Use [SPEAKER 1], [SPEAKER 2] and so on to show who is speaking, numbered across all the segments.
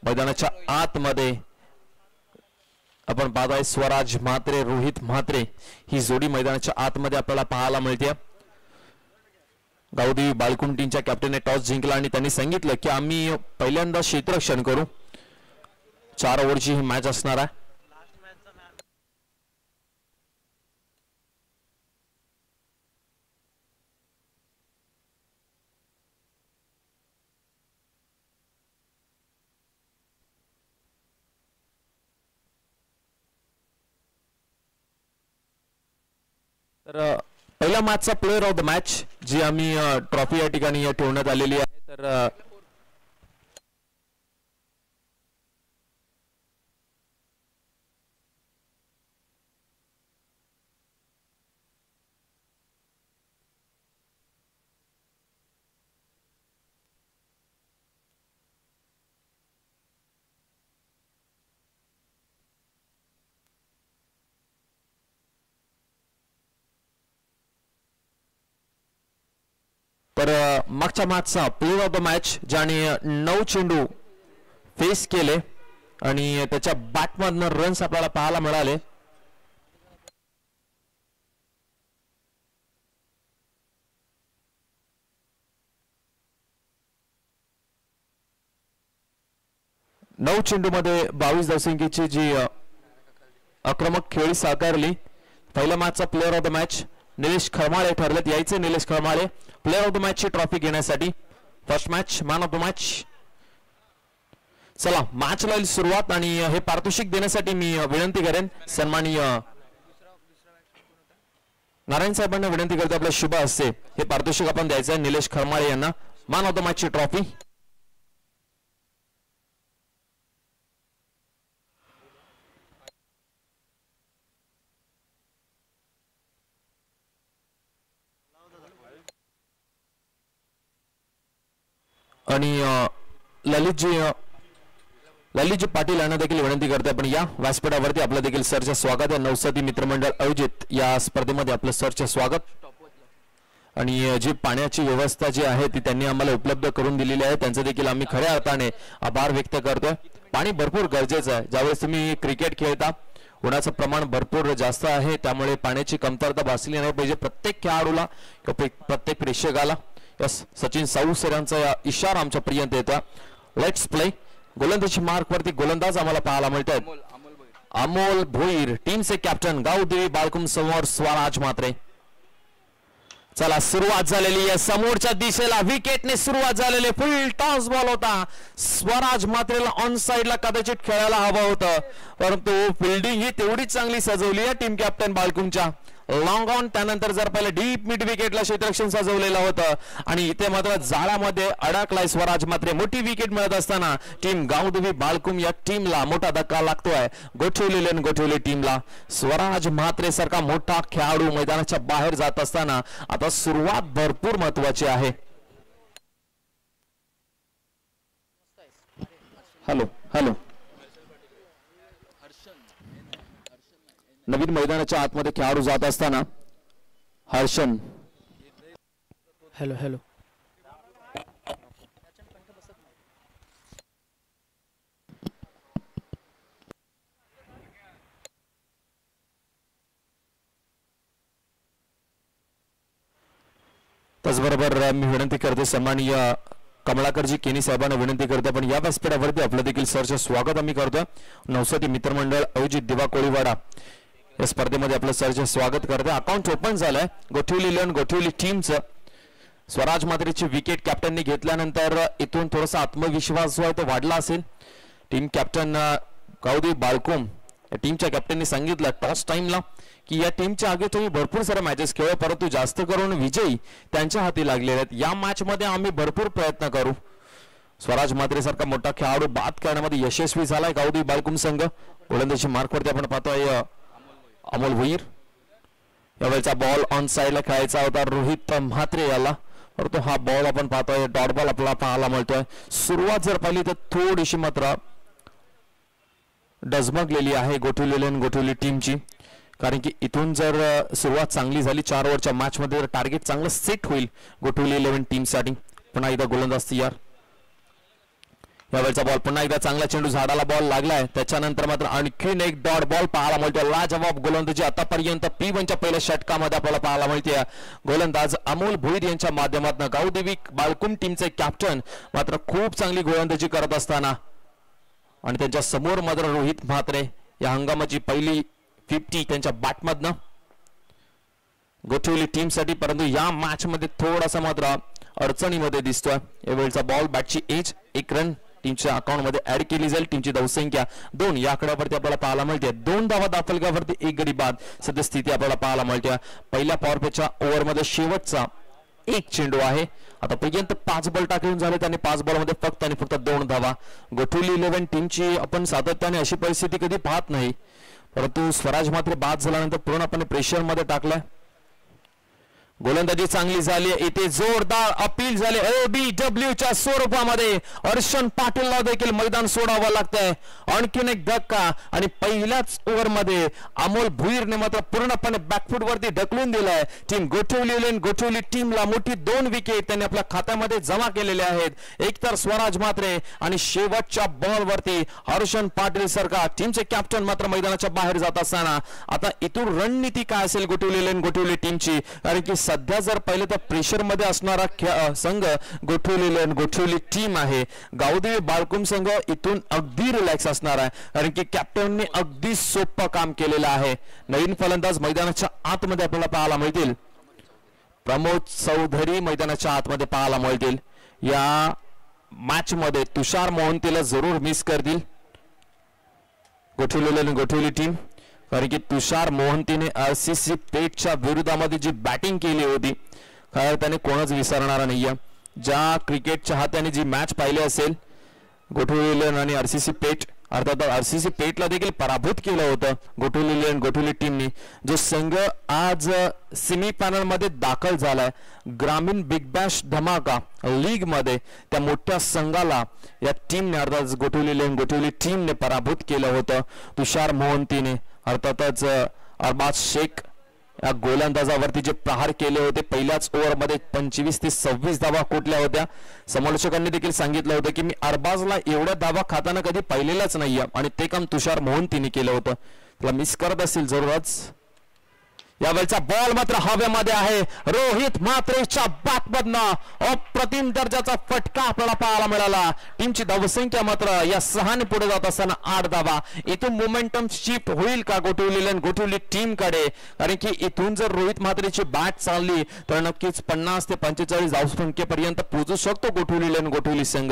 [SPEAKER 1] मैदानाच्या आतमध्ये आपण पाहताय स्वराज म्हात्रे रोहित म्हात्रे ही जोडी मैदानाच्या आतमध्ये आपल्याला पाहायला मिळते. गावदेवी बाळकुम टीमच्या कॅप्टनने टॉस जिंकला आणि त्यांनी सांगितलं की आम्ही पहिल्यांदा क्षेत्ररक्षण करू. 4 ओव्हरची ही मॅच असणार आहे. तर पहिला मॅचचा प्लेअर ऑफ द मॅच जी आम्ही ट्रॉफी या ठिकाणी ठेवण्यात आलेली आहे. तर 9 मागच्या मॅचचा प्लेअर ऑफ द मॅच ज्याने 9 चेंडू फेस केले आणि त्याच्या बॅटमधनं रन्स आपल्याला पाहायला मिळाले. नऊ चेंडूमध्ये 22 धावसंख्येची जी आक्रमक खेळी साकारली. पहिल्या मॅचचा player of the match Nilesh Kharmale ठरलेत. यायचे Nilesh Kharmale player of the match ची ट्रॉफी घेण्यासाठी. First match man of the match. चला मॅचला सुरुवात आणि हे पारितोषिक देण्यासाठी मी विनंती करेन सन्माननीय नारायण साहेबांना विनंती करतो आपल्या शुभ हस्ते हे पारितोषिक आपण द्यायचं आहे निलेश खरमाळे यांना. मॅन ऑफ द मॅच ची ट्रॉफी. आणि ललितजी पाटील यांना देखील विनंती करते आपण या व्यासपीठावरती आपलं देखील सरचे स्वागत आहे. नवसादी मित्रमंडळ आयोजित या स्पर्धेमध्ये आपलं सरचे स्वागत. आणि जी पाण्याची व्यवस्था जी आहे ती त्यांनी आम्हाला उपलब्ध करून दिलेली आहे त्यांचे देखील आम्ही खऱ्या अर्थाने आभार व्यक्त करतोय. पाणी भरपूर गरजेचं आहे. ज्यावेळेस तुम्ही क्रिकेट खेळता उन्हाचं प्रमाण भरपूर जास्त आहे त्यामुळे पाण्याची कमतरता भासली नाही पाहिजे प्रत्येक खेळाडूला प्रत्येक प्रेक्षकाला. यस सचिन साऊ सरांचा इशारा आमच्या पर्यंत येतो. Let's play. गोलंदाजी मार्क वरती गोलंदाज आम्हाला पाहायला मिळतात. अमोल भोईर टीमचे कॅप्टन गावदेवी बाळकुम समोर स्वराज म्हात्रे. चला सुरुवात झालेली आहे. समोरच्या दिशेला विकेटने सुरुवात झालेली. फुल टॉस बॉल होता. स्वराज म्हात्रेला ऑन साइडला कदाचित खेळायला हवं होतं परंतु फिल्डिंग ही तेवढीच चांगली सजवली आहे टीम कॅप्टन बाळकुमच्या. लॉंग ऑन त्यानंतर जर पहिले डीप मिड विकेटला क्षेत्ररक्षण सजवलेलं होतं आणि इथे मात्र जाळ्यामध्ये अडकलाय स्वराज म्हात्रे. मोठी विकेट मिळत असताना टीम गावदेवी बाळकुम या टीमला मोठा धक्का लागतोय. गोठवली टीमला. स्वराज म्हात्रे सारखा मोठा खेळाडू मैदानाच्या बाहेर जात असताना आता सुरुवात भरपूर महत्वाची आहे. हॅलो नवीन मैदानाच्या आतमध्ये खेळाडू जात असताना हर्षन.
[SPEAKER 2] हॅलो
[SPEAKER 1] त्याचबरोबर मी विनंती करते सन्माननीय कमलाकरजी केनी साहेबांना विनंती करतो पण या व्यासपीठावरती आपलं देखील सरचे स्वागत आम्ही करतोय. नवसादी मित्रमंडळ आयोजित दिवा कोळीवाडा या स्पर्धेमध्ये आपलं सरचे स्वागत करते. अकाउंट ओपन झालंय गोठवली टीमचं. स्वराज म्हात्रेची विकेट कॅप्टनने घेतल्यानंतर इथून थोडासा आत्मविश्वास जो आहे तो वाढला असेल. टीम कॅप्टन गावदेवी बाळकुम या टीमच्या कॅप्टनने सांगितलं टॉस टाइमला की या टीमच्या आगे तुम्ही भरपूर सारे मॅचेस खेळू परंतु जास्त करून विजयी त्यांच्या हाती लागलेले आहेत. या मॅच मध्ये आम्ही भरपूर प्रयत्न करू. स्वराज म्हात्रे सारखा मोठा खेळाडू बाद करण्यामध्ये यशस्वी झालाय गावदेवी बाळकुम संघ. गोलंदाजी मार्कवरती आपण पाहतोय अमोल भोईर. यावेळेचा बॉल ऑन साइडला खेळायचा होता रोहित म्हात्रे याला परंतु हा बॉल आपण पाहतोय डॉट बॉल आपल्याला पाहायला मिळतोय. सुरुवात जर पाहिली तर थोडीशी मात्र डजमगलेली आहे गोठवली टीमची कारण की इथून जर सुरुवात चांगली झाली 4 ओव्हरच्या मॅच मध्ये तर टार्गेट चांगलं सेट होईल गोठवली 11 टीम साठी. पुन्हा एकदा गोलंदाज तयार. यावेळचा बॉल पुन्हा एकदा चांगला चेंडू झाडाला बॉल लागलाय. त्याच्यानंतर मात्र आणखीन एक डॉट बॉल पाहायला मिळतोय. लाजवाब गोलंदाजी आतापर्यंत P1च्या पहिल्या षटकामध्ये आपल्याला पाहायला मिळते. गोलंदाज अमोल भोईर यांच्या माध्यमातून गावदेवी बाळकुम टीमचे कॅप्टन मात्र खूप चांगली गोलंदाजी करत असताना आणि त्यांच्या समोर मात्र रोहित म्हात्रे या हंगामाची पहिली 50 त्यांच्या बॅटमधनं गोठवली टीमसाठी. परंतु या मॅच मध्ये थोडासा मात्र अडचणीमध्ये दिसतोय. यावेळचा बॉल बॅटची एज 1 रन टीमच्या अकाउंटमध्ये ऍड केली जाईल. टीमची धावसंख्या 2 या आकड्यावरती आपल्याला पाहायला मिळते. 2 धावा दाफलकावरती 1 गडी बाद सध्या स्थिती आपल्याला पाहायला मिळते. पहिल्या पॉवर प्लेच्या ओव्हरमध्ये शेवटचा 1 चेंडू आहे. आतापर्यंत 5 बॉल टाकून झाले आणि 5 बॉलमध्ये फक्त आणि फक्त 2 धावा. गोठवली 11 टीमची आपण सातत्याने अशी परिस्थिती कधी पाहत नाही, परंतु स्वराज मात्र बाद झाल्यानंतर पूर्णपणे प्रेशर मध्ये टाकलाय. गोलंदाजी चांगली झाली. इथे जोरदार अपील झाले ABWच्या स्वरूपामध्ये. हर्षण पाटीलला देखील मैदान सोडावं लागतंय. आणखीन एक धक्का आणि पहिल्याच ओव्हरमध्ये अमोल भुईरने मात्र पूर्णपणे बॅकफूट वरती ढकलून दिलाय. टीम गोठवली टीमला मोठी 2 विकेट त्यांनी आपल्या खात्यामध्ये जमा केलेल्या आहेत. एकतर स्वराज म्हात्रे आणि शेवटच्या बॉल वरती हर्षण पाटील सरकार टीमचे कॅप्टन मात्र मैदानाच्या बाहेर जात असताना आता इथून रणनीती काय असेल गोठवली टीमची, कारण की सध्या जर पाहिलं तर प्रेशर मध्ये असणारा संघ गोठवली टीम आहे. गावदेवी बाळकुम संघ इथून अगदी रिलॅक्स असणार आहे, कारण की कॅप्टनने अगदी सोपं काम केलेलं आहे. नवीन फलंदाज मैदानाच्या आतमध्ये आपल्याला पाहायला मिळतील. प्रमोद चौधरी मैदानाच्या आतमध्ये पाहायला मिळतील. या मॅच मध्ये तुषार मोहंतीला जरूर मिस करतील गोठवली टीम, कारण की तुषार मोहंतीने RCC पेटच्या विरोधामध्ये जी बॅटिंग केली होती खरं त्याने कोणच विसरणार नाहीये. ज्या क्रिकेटच्या हाताने जी मॅच पाहिली असेल गोठवली आणि RCC पेट, अर्थात RCC पेटला देखील पराभूत केलं होतं गोठवली टीमनी. जो संघ आज सेमी फायनल मध्ये दाखल झालाय ग्रामीण बिग बॅश धमाका लीग मध्ये, त्या मोठ्या संघाला या टीमने अर्थात गोठवली टीमने पराभूत केलं होतं. तुषार मोहंतीने अर्थातच अरबाज शेख या गोलंदाजावरती जे प्रहार केले होते पहिल्याच ओव्हरमध्ये 25 ते 26 धावा कुठल्या होत्या. समालोचकांनी देखील सांगितलं होतं की मी अरबाजला एवढ्या धावा खाताना कधी पाहिलेलाच नाहीये आणि ते काम तुषार मोहंतीने केलं होतं. त्याला मिस करत असतील जरूरच. यावेळचा बॉल मात्र हवेमध्ये आहे. रोहित म्हात्रेच्या बॅटमधनं अप्रतिम दर्जाचा फटका आपल्याला पाहायला मिळाला. टीमची धावसंख्या मात्र या 6 ने पुढे जात असताना 8 धावा. इथून मोमेंटम शिफ्ट होईल का गोठवली टीम कडे, कारण की इथून जर रोहित म्हात्रेची बॅट चालली तर नक्कीच 50 ते 45 धावसंख्येपर्यंत पोहोचू शकतो गोठवली संघ.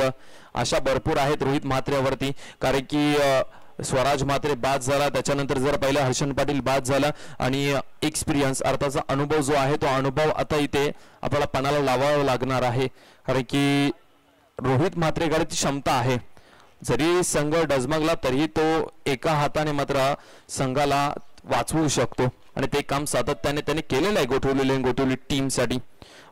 [SPEAKER 1] अशा भरपूर आहेत रोहित म्हात्रेवरती, कारण की स्वराज म्हात्रे बाद झाला, त्याच्यानंतर जर पहिला हर्षण पाटील बाद झाला आणि एक्सपिरियन्स अर्थाचा अनुभव जो आहे तो अनुभव आता इथे आपल्याला पणाला लावावा लागणार आहे, कारण की रोहित म्हात्रेकडे ती क्षमता आहे. जरी संघ डजमगला तरी तो एका हाताने मात्र संघाला वाचवू शकतो आणि ते काम सातत्याने त्याने केलेलं आहे गोठवली टीमसाठी.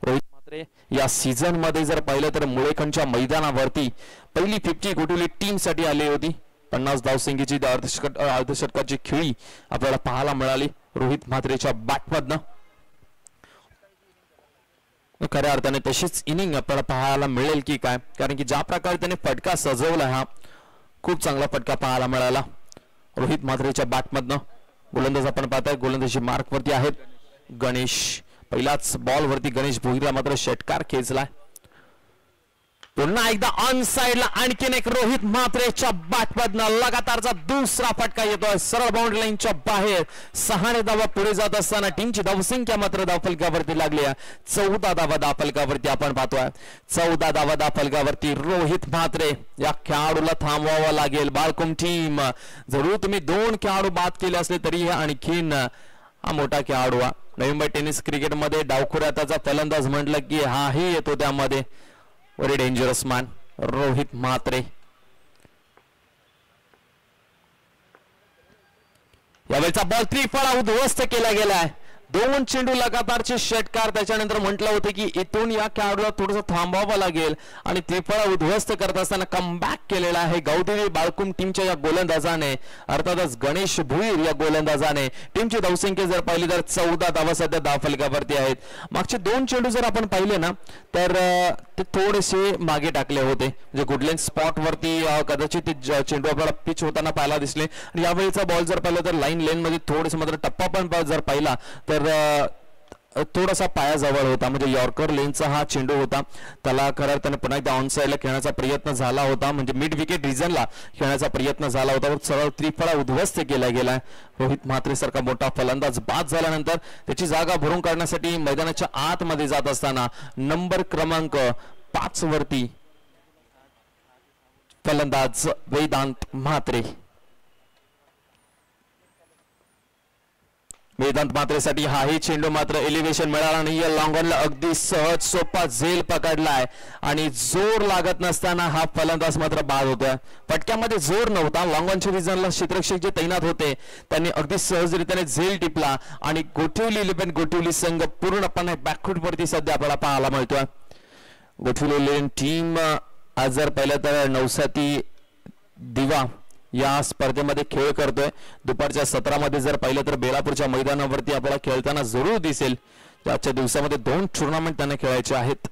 [SPEAKER 1] रोहित म्हात्रे या सीझन मध्ये जर पाहिलं तर मुळेखंडच्या मैदानावरती पहिली 50 गोठवली टीमसाठी आली होती. 50 धावसंख्येची अर्धशतकाची खेळी आपल्याला पाहायला मिळाली रोहित म्हात्रेच्या बॅटमधनं. खऱ्या अर्थाने तशीच इनिंग आपल्याला पाहायला मिळेल की काय, कारण की ज्या प्रकारे त्याने फटका सजवला हा खूप चांगला फटका पाहायला मिळाला रोहित म्हात्रेच्या बॅटमधनं. गोलंदाज आपण पाहताय गोलंदाजी मार्क वरती आहेत गणेश. पहिल्याच बॉल वरती गणेश भोईरला मात्र षटकार खेचलाय. पुन्हा एकदा ऑन साइडला आणखीन एक रोहित म्हात्रेच्या बॅटमधनं लगातारचा दुसरा फटका येतोय सरळ बाउंड्री लाईनच्या बाहेर. 6 ने धावा पुढे जात असताना टीमची धावसंख्या मात्र धावफलकावरती लागली आहे. 14 धावा धावफलकावरती आपण पाहतोय. 14 धावा धावफलकावरती रोहित म्हात्रे या खेळाडूला थांबवावं लागेल. बाळकुम टीम जरूर तुम्ही 2 खेळाडू बाद केले असले तरी आणखीन हा मोठा खेळाडू नवी मुंबई टेनिस क्रिकेटमध्ये डावखुऱ्याचा फलंदाज म्हटलं की हाही येतो त्यामध्ये. Very dangerous man Rohit Mhatre. यावेळचा बॉल त्रिफळा उद्ध्वस्त केला गेलाय. दोन चेंडू लगातारचे षटकार. त्याच्यानंतर म्हटलं होतं की इथून या खेळाडूला थोडंसं थांबावं लागेल आणि त्रिफळा उद्ध्वस्त करत असताना कमबॅक केलेला आहे गावदेवी बाळकुम टीमच्या या गोलंदाजाने, अर्थातच गणेश भुईर या गोलंदाजाने. टीमची धावसंख्या जर पाहिली तर 14 धावा सध्या धावफलकावरती आहेत. मागचे दोन चेंडू जर आपण पाहिले ना तर ते थोडेसे मागे टाकले होते, म्हणजे गुडलँड स्पॉट वरती कदाचित ते चेंडू आपल्याला पिच होताना पाहायला दिसले. आणि यावेळीचा बॉल जर पाहिला तर लाईन लेन मध्ये थोडेसे मात्र टप्पा पण जर पाहिला तर थोडासा पायाजवळ होता, म्हणजे यॉर्कर लेनचा हा चेंडू होता. त्याला खरं त्याने पुन्हा एकदा ऑन साइडला खेळण्याचा प्रयत्न झाला होता, म्हणजे मिड विकेट रिजनला खेळण्याचा प्रयत्न झाला होता. सरळ त्रिफळा उद्ध्वस्त केला गेला. रोहित म्हात्रे सारखा मोठा फलंदाज बाद झाल्यानंतर त्याची जागा भरून काढण्यासाठी मैदानाच्या आतमध्ये जात असताना नंबर क्रमांक 5 वरती फलंदाज वेदांत म्हात्रे. वेदांत म्हात्रेसाठी हाही चेंडू मात्र एलिव्हेशन मिळाला नाही. लॉंग ऑनला अगदी सहज सोपा झेल पकडलाय आणि जोर लागत नसताना हा फलंदाज मात्र बाद होतोय. फटक्यामध्ये जोर नव्हता. लॉंग ऑनच्या रिजनला क्षेत्ररक्षक जे तैनात होते त्यांनी अगदी सहजरित्याने झेल टिपला आणि गोठिवली 11 गोठिवली संघ पूर्णपणे बॅकफूट वरती सध्या आपल्याला पाहायला मिळतोय. गोठिवली 11 टीम आज जर पाहिलं तर नवसाती दिवा या स्पर्धेमध्ये खेळ करतोय. दुपारच्या सत्रामध्ये जर पाहिलं तर बेलापूरच्या मैदानावरती आपल्याला खेळताना जरूर दिसेल. आजच्या दिवसामध्ये 2 टुर्नामेंट त्यांना खेळायचे आहेत.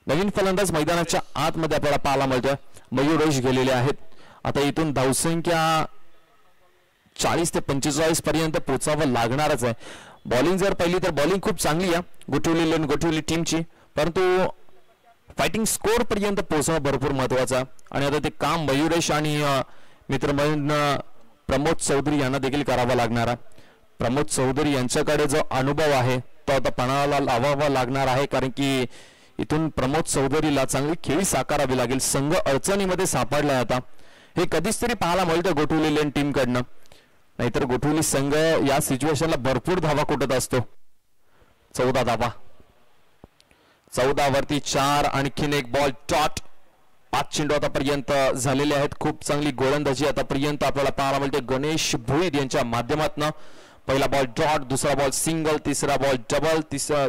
[SPEAKER 1] नवीन फलंदाज मैदानाच्या आतमध्ये आपल्याला पाहायला मिळतोय. मयुरेश गेलेले आहेत. आता इथून धावसंख्या 40 ते 45 पर्यंत पोहोचावं लागणारच आहे. बॉलिंग जर पाहिली तर बॉलिंग खूप चांगली आहे गोठिवली टीमची, परंतु फायटिंग स्कोर पर्यंत पोहोचणं भरपूर महत्वाचं. आणि आता ते काम मयुरेश आणि मित्रमंडळ प्रमोद चौधरी यांना देखील करावं लागणार आहे. प्रमोद चौधरी यांच्याकडे जो अनुभव आहे तो आता पणाला लावावा लागणार आहे, कारण की इथून प्रमोद चौधरीला चांगली खेळी साकारावी लागेल. संघ अडचणीमध्ये सापडलाय आता. हे कधीच तरी पाहायला मिळतं गोठिवली लेन टीम कडनं, नाहीतर गोठिवली संघ या सिच्युएशनला भरपूर धावा कुठत असतो. 14 धावा 14 वरती 4. आणखीन एक बॉल डॉट. 5 चेंडू आतापर्यंत झालेले आहेत. खूप चांगली गोलंदाजी आतापर्यंत आपल्याला पाहायला मिळते गणेश भुईर यांच्या माध्यमातून. पहिला बॉल डॉट, दुसरा बॉल सिंगल, तिसरा बॉल डबल, तिसरा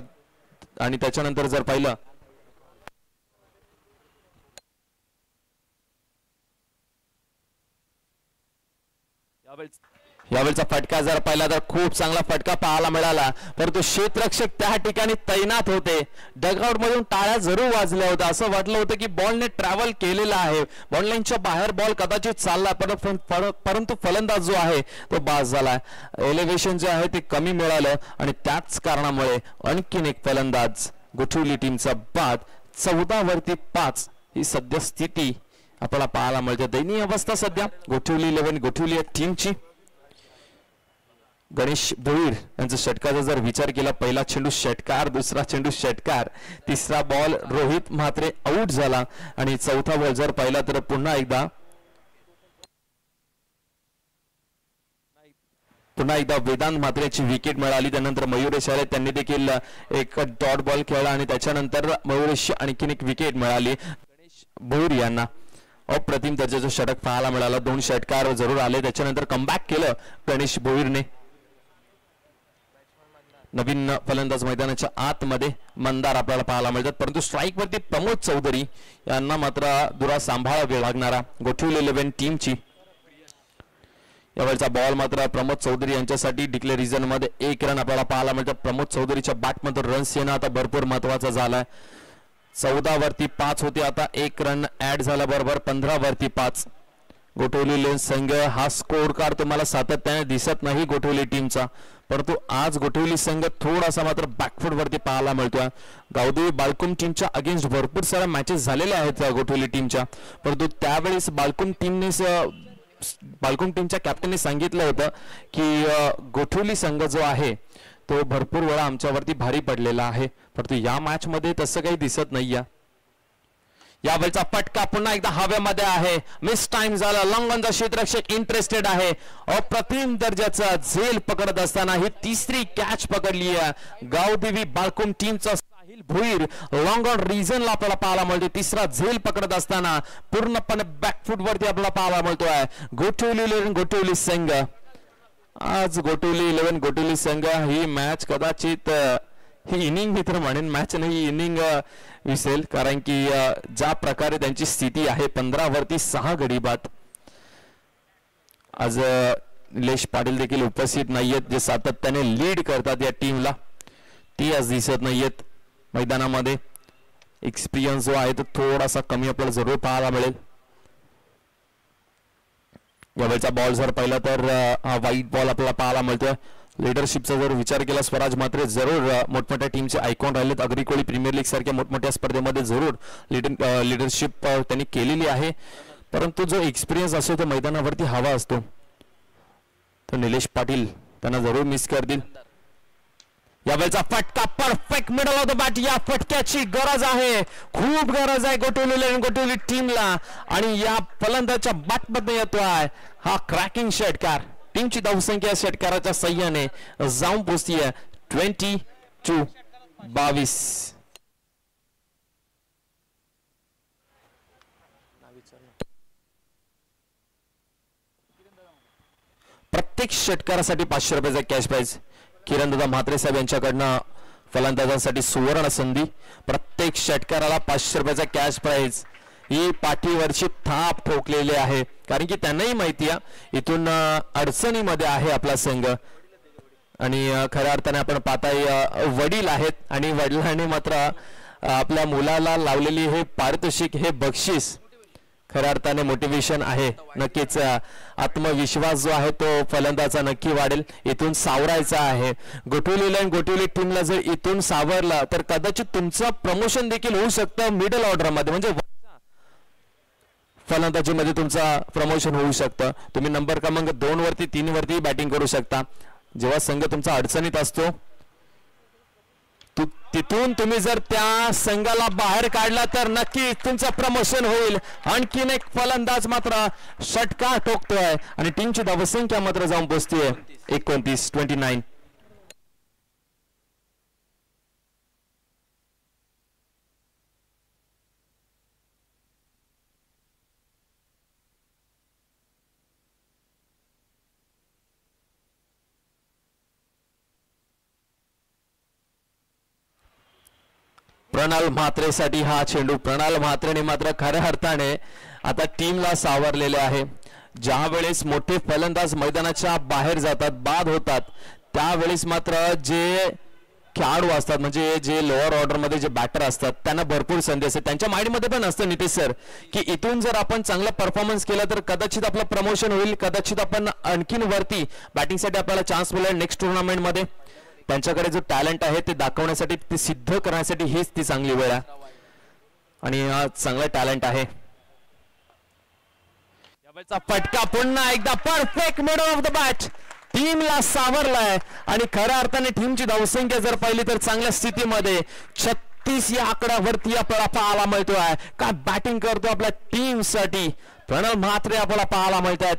[SPEAKER 1] आणि त्याच्यानंतर जर पाहिलं यावेळचा फटका जर पाहिला तर खूप चांगला फटका पाहायला मिळाला, परंतु क्षेत्ररक्षक त्या ठिकाणी तैनात होते. डगआउट मधून टाळ्या जरूर वाजल्या होत्या. असं वाटलं होतं की बॉलने ट्रॅव्हल केलेला आहे, बॉल लाईनच्या बाहेर बॉल कदाचित चालला, परंतु फलंदाज जो आहे तो बाद झाला. एलिव्हेशन जे आहे ते कमी मिळालं आणि त्याच कारणामुळे आणखीन एक फलंदाज गोठिवली टीमचा बाद. 14 वरती 5 ही सध्या स्थिती आपल्याला पाहायला मिळते. दयनीय अवस्था सध्या गोठिवली 11 गोठिवली या टीमची. गणेश भुईर यांचा षटकाचा जर विचार केला, पहिला चेंडू षटकार, दुसरा चेंडू षटकार, तिसरा बॉल रोहित म्हात्रे आउट झाला आणि चौथा बॉल जर पाहिला तर पुन्हा एकदा वेदांत म्हात्रेची विकेट मिळाली. त्यानंतर मयुरेश आले, त्यांनी देखील एक डॉट बॉल खेळला आणि त्याच्यानंतर मयुरेश आणखीन एक विकेट मिळाली. गणेश भुईर यांना अप्रतिम दर्जाचं षटक पाहायला मिळालं. 2 षटकार जरूर आले. त्याच्यानंतर कमबॅक केलं गणेश भुईरने. नवीन फलंदाज मैदानाच्या आतमध्ये मंदार आपल्याला पाहायला मिळतात, परंतु स्ट्राईक वरती प्रमोद चौधरी यांना मात्र दुरा सांभाळावी लागणारा गोठिवली 11 टीमची. यावेळचा बॉल मात्र प्रमोद चौधरी यांच्यासाठी डिक्लेअर रिजन मध्ये 1 रन आपल्याला पाहायला मिळतात. प्रमोद चौधरीच्या बॅटमध्ये रन्स येणं आता भरपूर महत्वाचं झालंय. 14 वरती 5 होते, आता 1 रन ऍड झाला, बरोबर 15 वरती 5. गोठिवली लेन संघ हा स्कोर कार्ड तुम्हाला सातत्याने दिसत नाही गोठिवली टीमचा, परंतु आज गोठिवली संघ थोडासा मात्र बॅकफूट वरती पाहायला मिळतोय. गावदेवी बाळकुम टीमच्या अगेन्स्ट भरपूर साऱ्या मॅचेस झालेल्या आहेत गोठिवली टीमच्या, परंतु त्यावेळेस बाळकुम टीमच्या कॅप्टनने सांगितलं होतं की गोठिवली संघ जो आहे तो भरपूर वेळा आमच्यावरती भारी पडलेला आहे, परंतु या मॅच मध्ये तसं काही दिसत नाहीये. यावेळचा फटका पुन्हा एकदा हवेमध्ये आहे, मिस टाइम झाला. लॉंगॉनचा क्षेत्ररक्षक इंटरेस्टेड आहे. अप्रतिम दर्जाचा झेल पकडत असताना ही तिसरी कॅच पकडली आहे गावदेवी बाळकुम टीमचा साहिल भुईर. लॉंगॉन रिजनला आपल्याला पाहायला मिळते. तिसरा झेल पकडत असताना पूर्णपणे बॅकफूट वरती आपल्याला पाहायला मिळतोय गोठिवली संघ. आज गोटुली 11 गोटुली संघ ही मॅच कदाचित ही इनिंग मी तर म्हणेन मॅच नाही इनिंग विसेल, कारण की ज्या प्रकारे त्यांची स्थिती आहे 15 वरती 6 गडी बाद. आज निलेश पाटील देखील उपस्थित नाहीयेत जे सातत्याने लीड करतात या टीमला, ती आज दिसत नाहीयेत मैदानामध्ये. एक्सपिरियन्स जो आहे तो थोडासा कमी आपल्याला जरूर पाहायला मिळेल. यावेळचा बॉल जर पाहिला तर हा व्हाईट बॉल आपल्याला पाहायला मिळतोय. लिडरशिपचा जर विचार केला स्वराज मात्रे जरूर मोठमोठ्या टीमचे आयकॉन राहिलेत. अग्रिकोळी प्रीमियर लीग सारख्या मोठमोठ्या स्पर्धेमध्ये जरूर लिडरशिप त्यांनी केलेली आहे, परंतु जो एक्सपिरियन्स असतो तो मैदानावरती हवा असतो, तर निलेश पाटील त्यांना जरूर मिस करतील. यावेळचा फटका perfect middle of the bat. या फटक्याची गरज आहे, खूप गरज आहे गोटुली टीमला, आणि या फलंदाच्या बॅट मध्ये येतोय हा क्रॅकिंग षटकार. टीमची धावसंख्या षटकाराच्या सहाय्याने जाऊन पोहोचतीये 22. प्रत्येक षटकारासाठी 500 रुपयाचा कॅश प्राइज. किरणदादा म्हात्रे साहेब यांच्याकडनं फलंदाजांसाठी सुवर्ण संधी. प्रत्येक षटकाराला 500 रुपयाचा कॅश प्राइज. ही पाठीवरची थाप ठोकलेली आहे, कारण की त्यांनाही माहिती आहे इथून अडचणीमध्ये आहे आपला संघ, आणि खऱ्या अर्थाने आपण पाहताय वडील आहेत, आणि वडिलांनी मात्र आपल्या मुलाला लावलेली हे पारितोषिक, हे बक्षीस खऱ्या अर्थाने मोटिवेशन आहे. नक्कीच आत्मविश्वास जो आहे तो फलंदाचा नक्की वाढेल. इथून सावरायचा आहे गोटुली टीमला. जर इथून सावरला तर कदाचित तुमचं प्रमोशन देखील होऊ शकतं मिडल ऑर्डर मध्ये, म्हणजे फलंदाजीमध्ये तुमचा प्रमोशन होऊ शकतं. तुम्ही नंबर क्रमांक 2 वरती 3 वरती बॅटिंग करू शकता. जेव्हा संघ तुमचा अडचणीत असतो तिथून तुम्ही जर त्या संघाला बाहेर काढला तर नक्की तुमचं प्रमोशन होईल. आणखीन एक फलंदाज मात्र षटकार ठोकतोय, आणि टीमची धावसंख्या मात्र जाऊन पोहोचतीये 29. प्रणाल म्हात्रेसाठी हा चेंडू. प्रणाल म्हात्रेने मात्र खऱ्या अर्थाने आता टीमला सावरलेले आहे. ज्या वेळेस मोठे फलंदाज मैदानाच्या बाहेर जातात, बाद होतात, त्यावेळेस मात्र जे खेळाडू असतात, म्हणजे जे लोअर ऑर्डर मध्ये जे बॅटर असतात, त्यांना भरपूर संधी असते. त्यांच्या माइंडमध्ये पण असतं नितेश सर की इथून जर आपण चांगला परफॉर्मन्स केला तर कदाचित आपलं प्रमोशन होईल, कदाचित आपण आणखीन वरती बॅटिंगसाठी आपल्याला चान्स मिळेल नेक्स्ट टुर्नामेंट मध्ये. त्यांच्याकडे जो टॅलेंट आहे ते दाखवण्यासाठी, ते सिद्ध करण्यासाठी हीच ती चांगली वेळ आहे, आणि चांगला टॅलेंट आहे. यावेळचा फटका पुन्हा एकदा perfect middle of the bat. टीमला सावरलाय, आणि खऱ्या अर्थाने टीमची धावसंख्या जर पाहिली तर चांगल्या स्थितीमध्ये 36 या आकड्यावरती आपल्याला पाहायला मिळतोय. काय बॅटिंग करतो आपल्या टीम साठी प्रणव म्हात्रे आपल्याला पाहायला मिळत आहेत.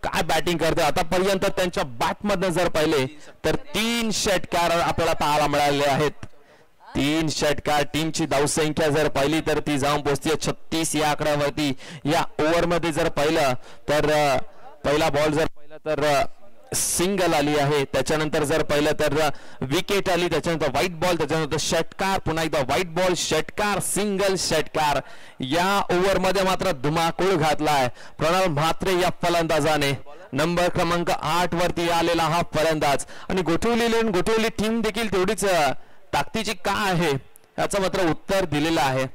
[SPEAKER 1] काय बॅटिंग करते आतापर्यंत. त्यांच्या बॅट मधनं जर पाहिले तर 3 षटकार आपल्याला पाहायला मिळाले आहेत. 3 षटकार. टीमची धावसंख्या जर पाहिली तर ती जाऊन पोहोचते 36 या आकड्यावरती. या ओव्हर मध्ये जर पाहिलं तर पहिला बॉल जर पाहिला तर सिंगल आली आहे, त्याच्यानंतर जर पाहिलं तर विकेट आली, त्याच्यानंतर व्हाईट बॉल, त्याच्यानंतर षटकार, पुन्हा एकदा व्हाईट बॉल, षटकार, सिंगल, षटकार. या ओव्हर मध्ये मात्र धुमाकूळ घातलाय प्रणव म्हात्रे या फलंदाजाने. नंबर क्रमांक 8 वरती आलेला हा फलंदाज, आणि गोठवली टीम देखील तेवढीच ताकदीची का आहे याचं मात्र उत्तर दिलेलं आहे.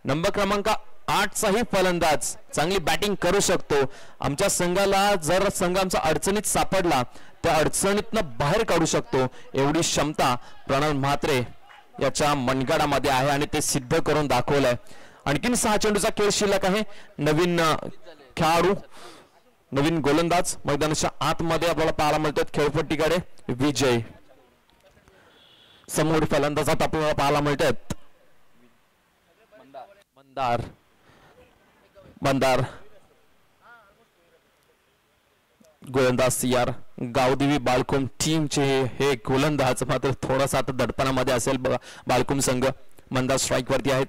[SPEAKER 1] नंबर क्रमांक 8चाही फलंदाज चांगली बॅटिंग करू शकतो. आमच्या संघाला जर संघ आमचा अडचणीत सापडला त्या अडचणीतनं बाहेर काढू शकतो, एवढी क्षमता प्रणव म्हात्रे याच्या मनगडामध्ये आहे, आणि ते सिद्ध करून दाखवलंय. आणखीन 6 चेंडूचा खेळ शिल्लक आहे. नवीन खेळाडू, नवीन गोलंदाज मैदानाच्या आतमध्ये आपल्याला पाहायला मिळतात. खेळपट्टीकडे विजय, समोर फलंदाजात आपल्याला पाहायला मिळतात मंदार, गोलंदाज सियार. गावदेवी बाळकुम टीमचे हे गोलंदाज मात्र थोडासा आता दडपणामध्ये असेल बाळकुम संघ. मंदार स्ट्राईक वरती आहेत.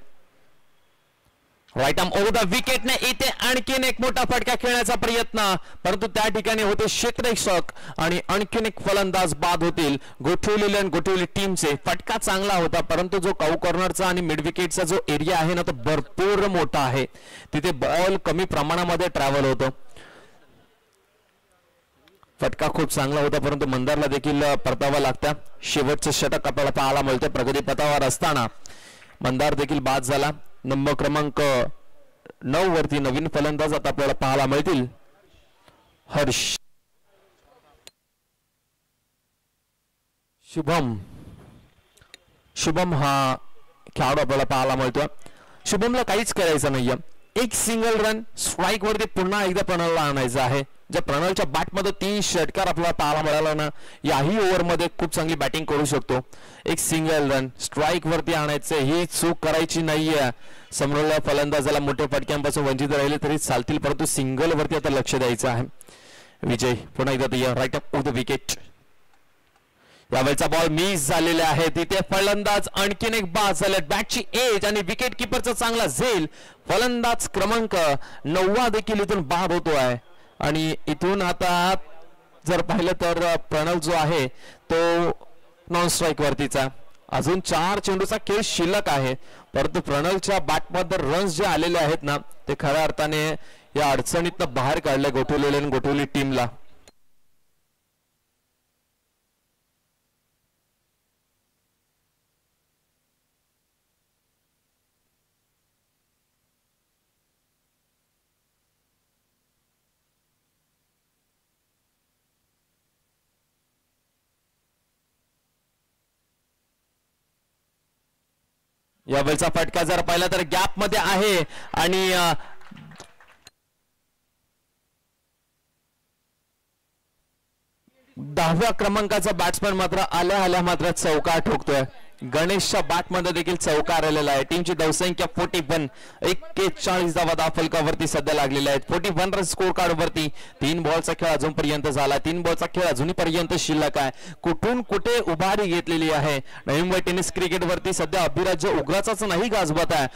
[SPEAKER 1] राईट आर्म ओव्हर द विकेटने इथे आणखीन एक मोठा फटका खेळण्याचा प्रयत्न, परंतु त्या ठिकाणी होते क्षेत्ररक्षक आणि आणखीन एक फलंदाज बाद होतील गोठवली टीमचे. फटका चांगला होता, परंतु जो काऊ कॉर्नरचा आणि मिड विकेटचा जो एरिया आहे ना तो भरपूर मोठा आहे, तिथे बॉल कमी प्रमाणामध्ये ट्रॅव्हल होतो. फटका खूप चांगला होता, परंतु मंदारला देखील परतावा लागता. शेवटचं षटक आपल्याला पाहायला मिळते प्रगतीपथावर असताना. मंदार देखील बाद झाला. नंबर क्रमांक 9 वरती नवीन फलंदाज आता आपल्याला पाहायला मिळतील. हर्ष, शुभम हा खेळाडू आपल्याला पाहायला मिळतोय. शुभमला काहीच करायचं नाहीये. एक सिंगल रन स्ट्राईक वरती पुन्हा एकदा प्रणलला आणायचं आहे. ज्या प्रणलच्या बॅटमध्ये 3 षटकार आपल्याला पाहायला मिळाला ना, याही ओव्हरमध्ये खूप चांगली बॅटिंग करू शकतो. एक सिंगल रन स्ट्राईक वरती आणायचं, ही चूक करायची नाहीये. समोरल्या फलंदाजाला मोठ्या फटक्यांपासून वंचित राहिले तरी चालतील, परंतु सिंगल वरती आता लक्ष द्यायचं आहे. विजय पुन्हा एकदा right up of the wicket. यावेळचा बॉल मिस झालेला आहे. तिथे फलंदाज आणखीन एक बाद झाले. बॅटची एज आणि विकेट किपरचा चांगला झेल. फलंदाज क्रमांक 9 देखील इथून बाद होतो आहे. आणि इथून आता जर पाहिलं तर प्रणल जो आहे तो नॉन स्ट्राईक वरतीचा. अजून 4 चेंडूचा खेळ शिल्लक आहे, परंतु प्रणलच्या बॅटमध्ये रन्स जे आलेले आहेत ना ते खऱ्या अर्थाने या अडचणीतनं बाहेर काढले गोठवली टीमला. यावेळचा फटका जर पाहिला तर गॅप मध्ये आहे आणि 10व्या क्रमांकाचा बॅट्समॅन मात्र आल्या मात्र चौकार ठोकतोय. गणेशच्या बॅटमध्ये देखील चौकार आलेला आहे. टीमची धावसंख्या 41. 41 धावा फलकावरती सध्या लागलेल्या आहेत. 41 रन स्कोर कार्ड वरती. 3 बॉलचा खेळ अजूनपर्यंत झाला. 3 बॉलचा खेळ अजूनपर्यंत शिल्लक आहे. कुठून कुठे उभारी घेतलेली आहे. नवी मुंबई टेनिस क्रिकेट वरती सध्या अभिराज्य उग्राचाच नाही गाजवत आहे.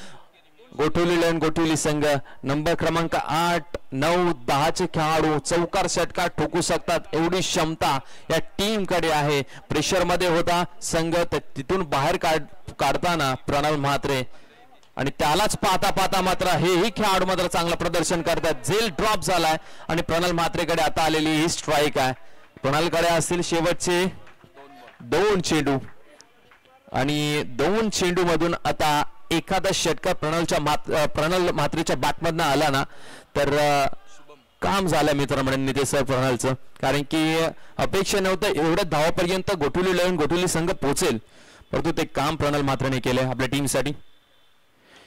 [SPEAKER 1] गोठवली संघ नंबर क्रमांक 8, 9, 10 चे खेळाडू चौकार षटकार ठोकू शकतात एवढी क्षमता या टीम कडे आहे. प्रेशर मध्ये होता संघ, तिथून बाहेर काढताना प्रणल म्हात्रे आणि त्यालाच पाहता मात्र हेही खेळाडू मात्र चांगलं प्रदर्शन करतात. झेल ड्रॉप झालाय आणि प्रणल म्हात्रेकडे आता आलेली ही स्ट्राईक आहे. प्रणलकडे असतील शेवटचे 2 चेंडू आणि 2 चेंडू मधून आता एखादा षटकार प्रणल म्हात्रेच्या बॅटमधनं आला ना तर काम झालं मित्रांनो ते सर प्रणलचं. कारण की अपेक्षा नव्हतं एवढ्या धावापर्यंत गोठवली संघ पोहोचेल, परंतु ते काम प्रणल म्हात्रेने केले आपल्या टीमसाठी.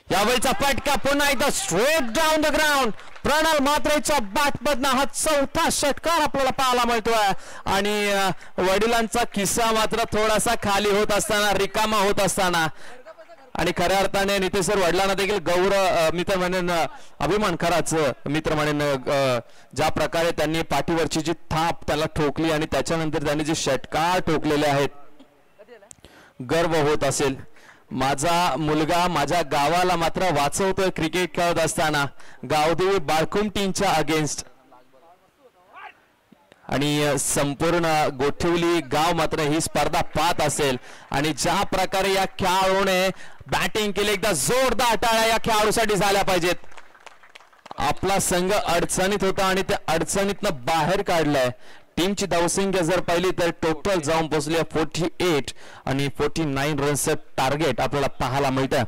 [SPEAKER 1] यावेळचा फटका पुन्हा एकदा स्ट्रेट डाऊन द ग्राउंड. प्रणल म्हात्रेच्या बॅटमधनं हा 4था षटकार आपल्याला पाहायला मिळतोय आणि वडिलांचा खिस्सा मात्र थोडासा खाली होत असताना, रिकामा होत असताना आणि खऱ्या अर्थाने नितेश सर वडिलांना देखील गौरव मित्र म्हणून अभिमान खराच मित्र म्हणून ज्या प्रकारे त्यांनी पाठीवरची जी थाप त्याला ठोकली आणि त्याच्यानंतर त्यांनी जे षटकार ठोकलेले आहेत, गर्व होत असेल. माझा मुलगा माझ्या गावाला मात्र वाचवतोय क्रिकेट खेळत असताना गावदेवी बाळकुम टीमच्या अगेन्स्ट. आणि संपूर्ण गोठवली गाव मात्र ही स्पर्धा पाहत असेल आणि ज्या प्रकारे या खेळाडूने बॅटिंग केली, एकदा जोरदार टाळ्या या खेळाडूसाठी झाल्या पाहिजेत. आपला संघ अडचणीत होता आणि त्या अडचणीतनं बाहेर काढलाय. टीमची धावसंख्या जर पाहिली तर टोटल जाऊन पोहोचली 48 आणि 49 रन्सचं टार्गेट आपल्याला पाहायला मिळतं.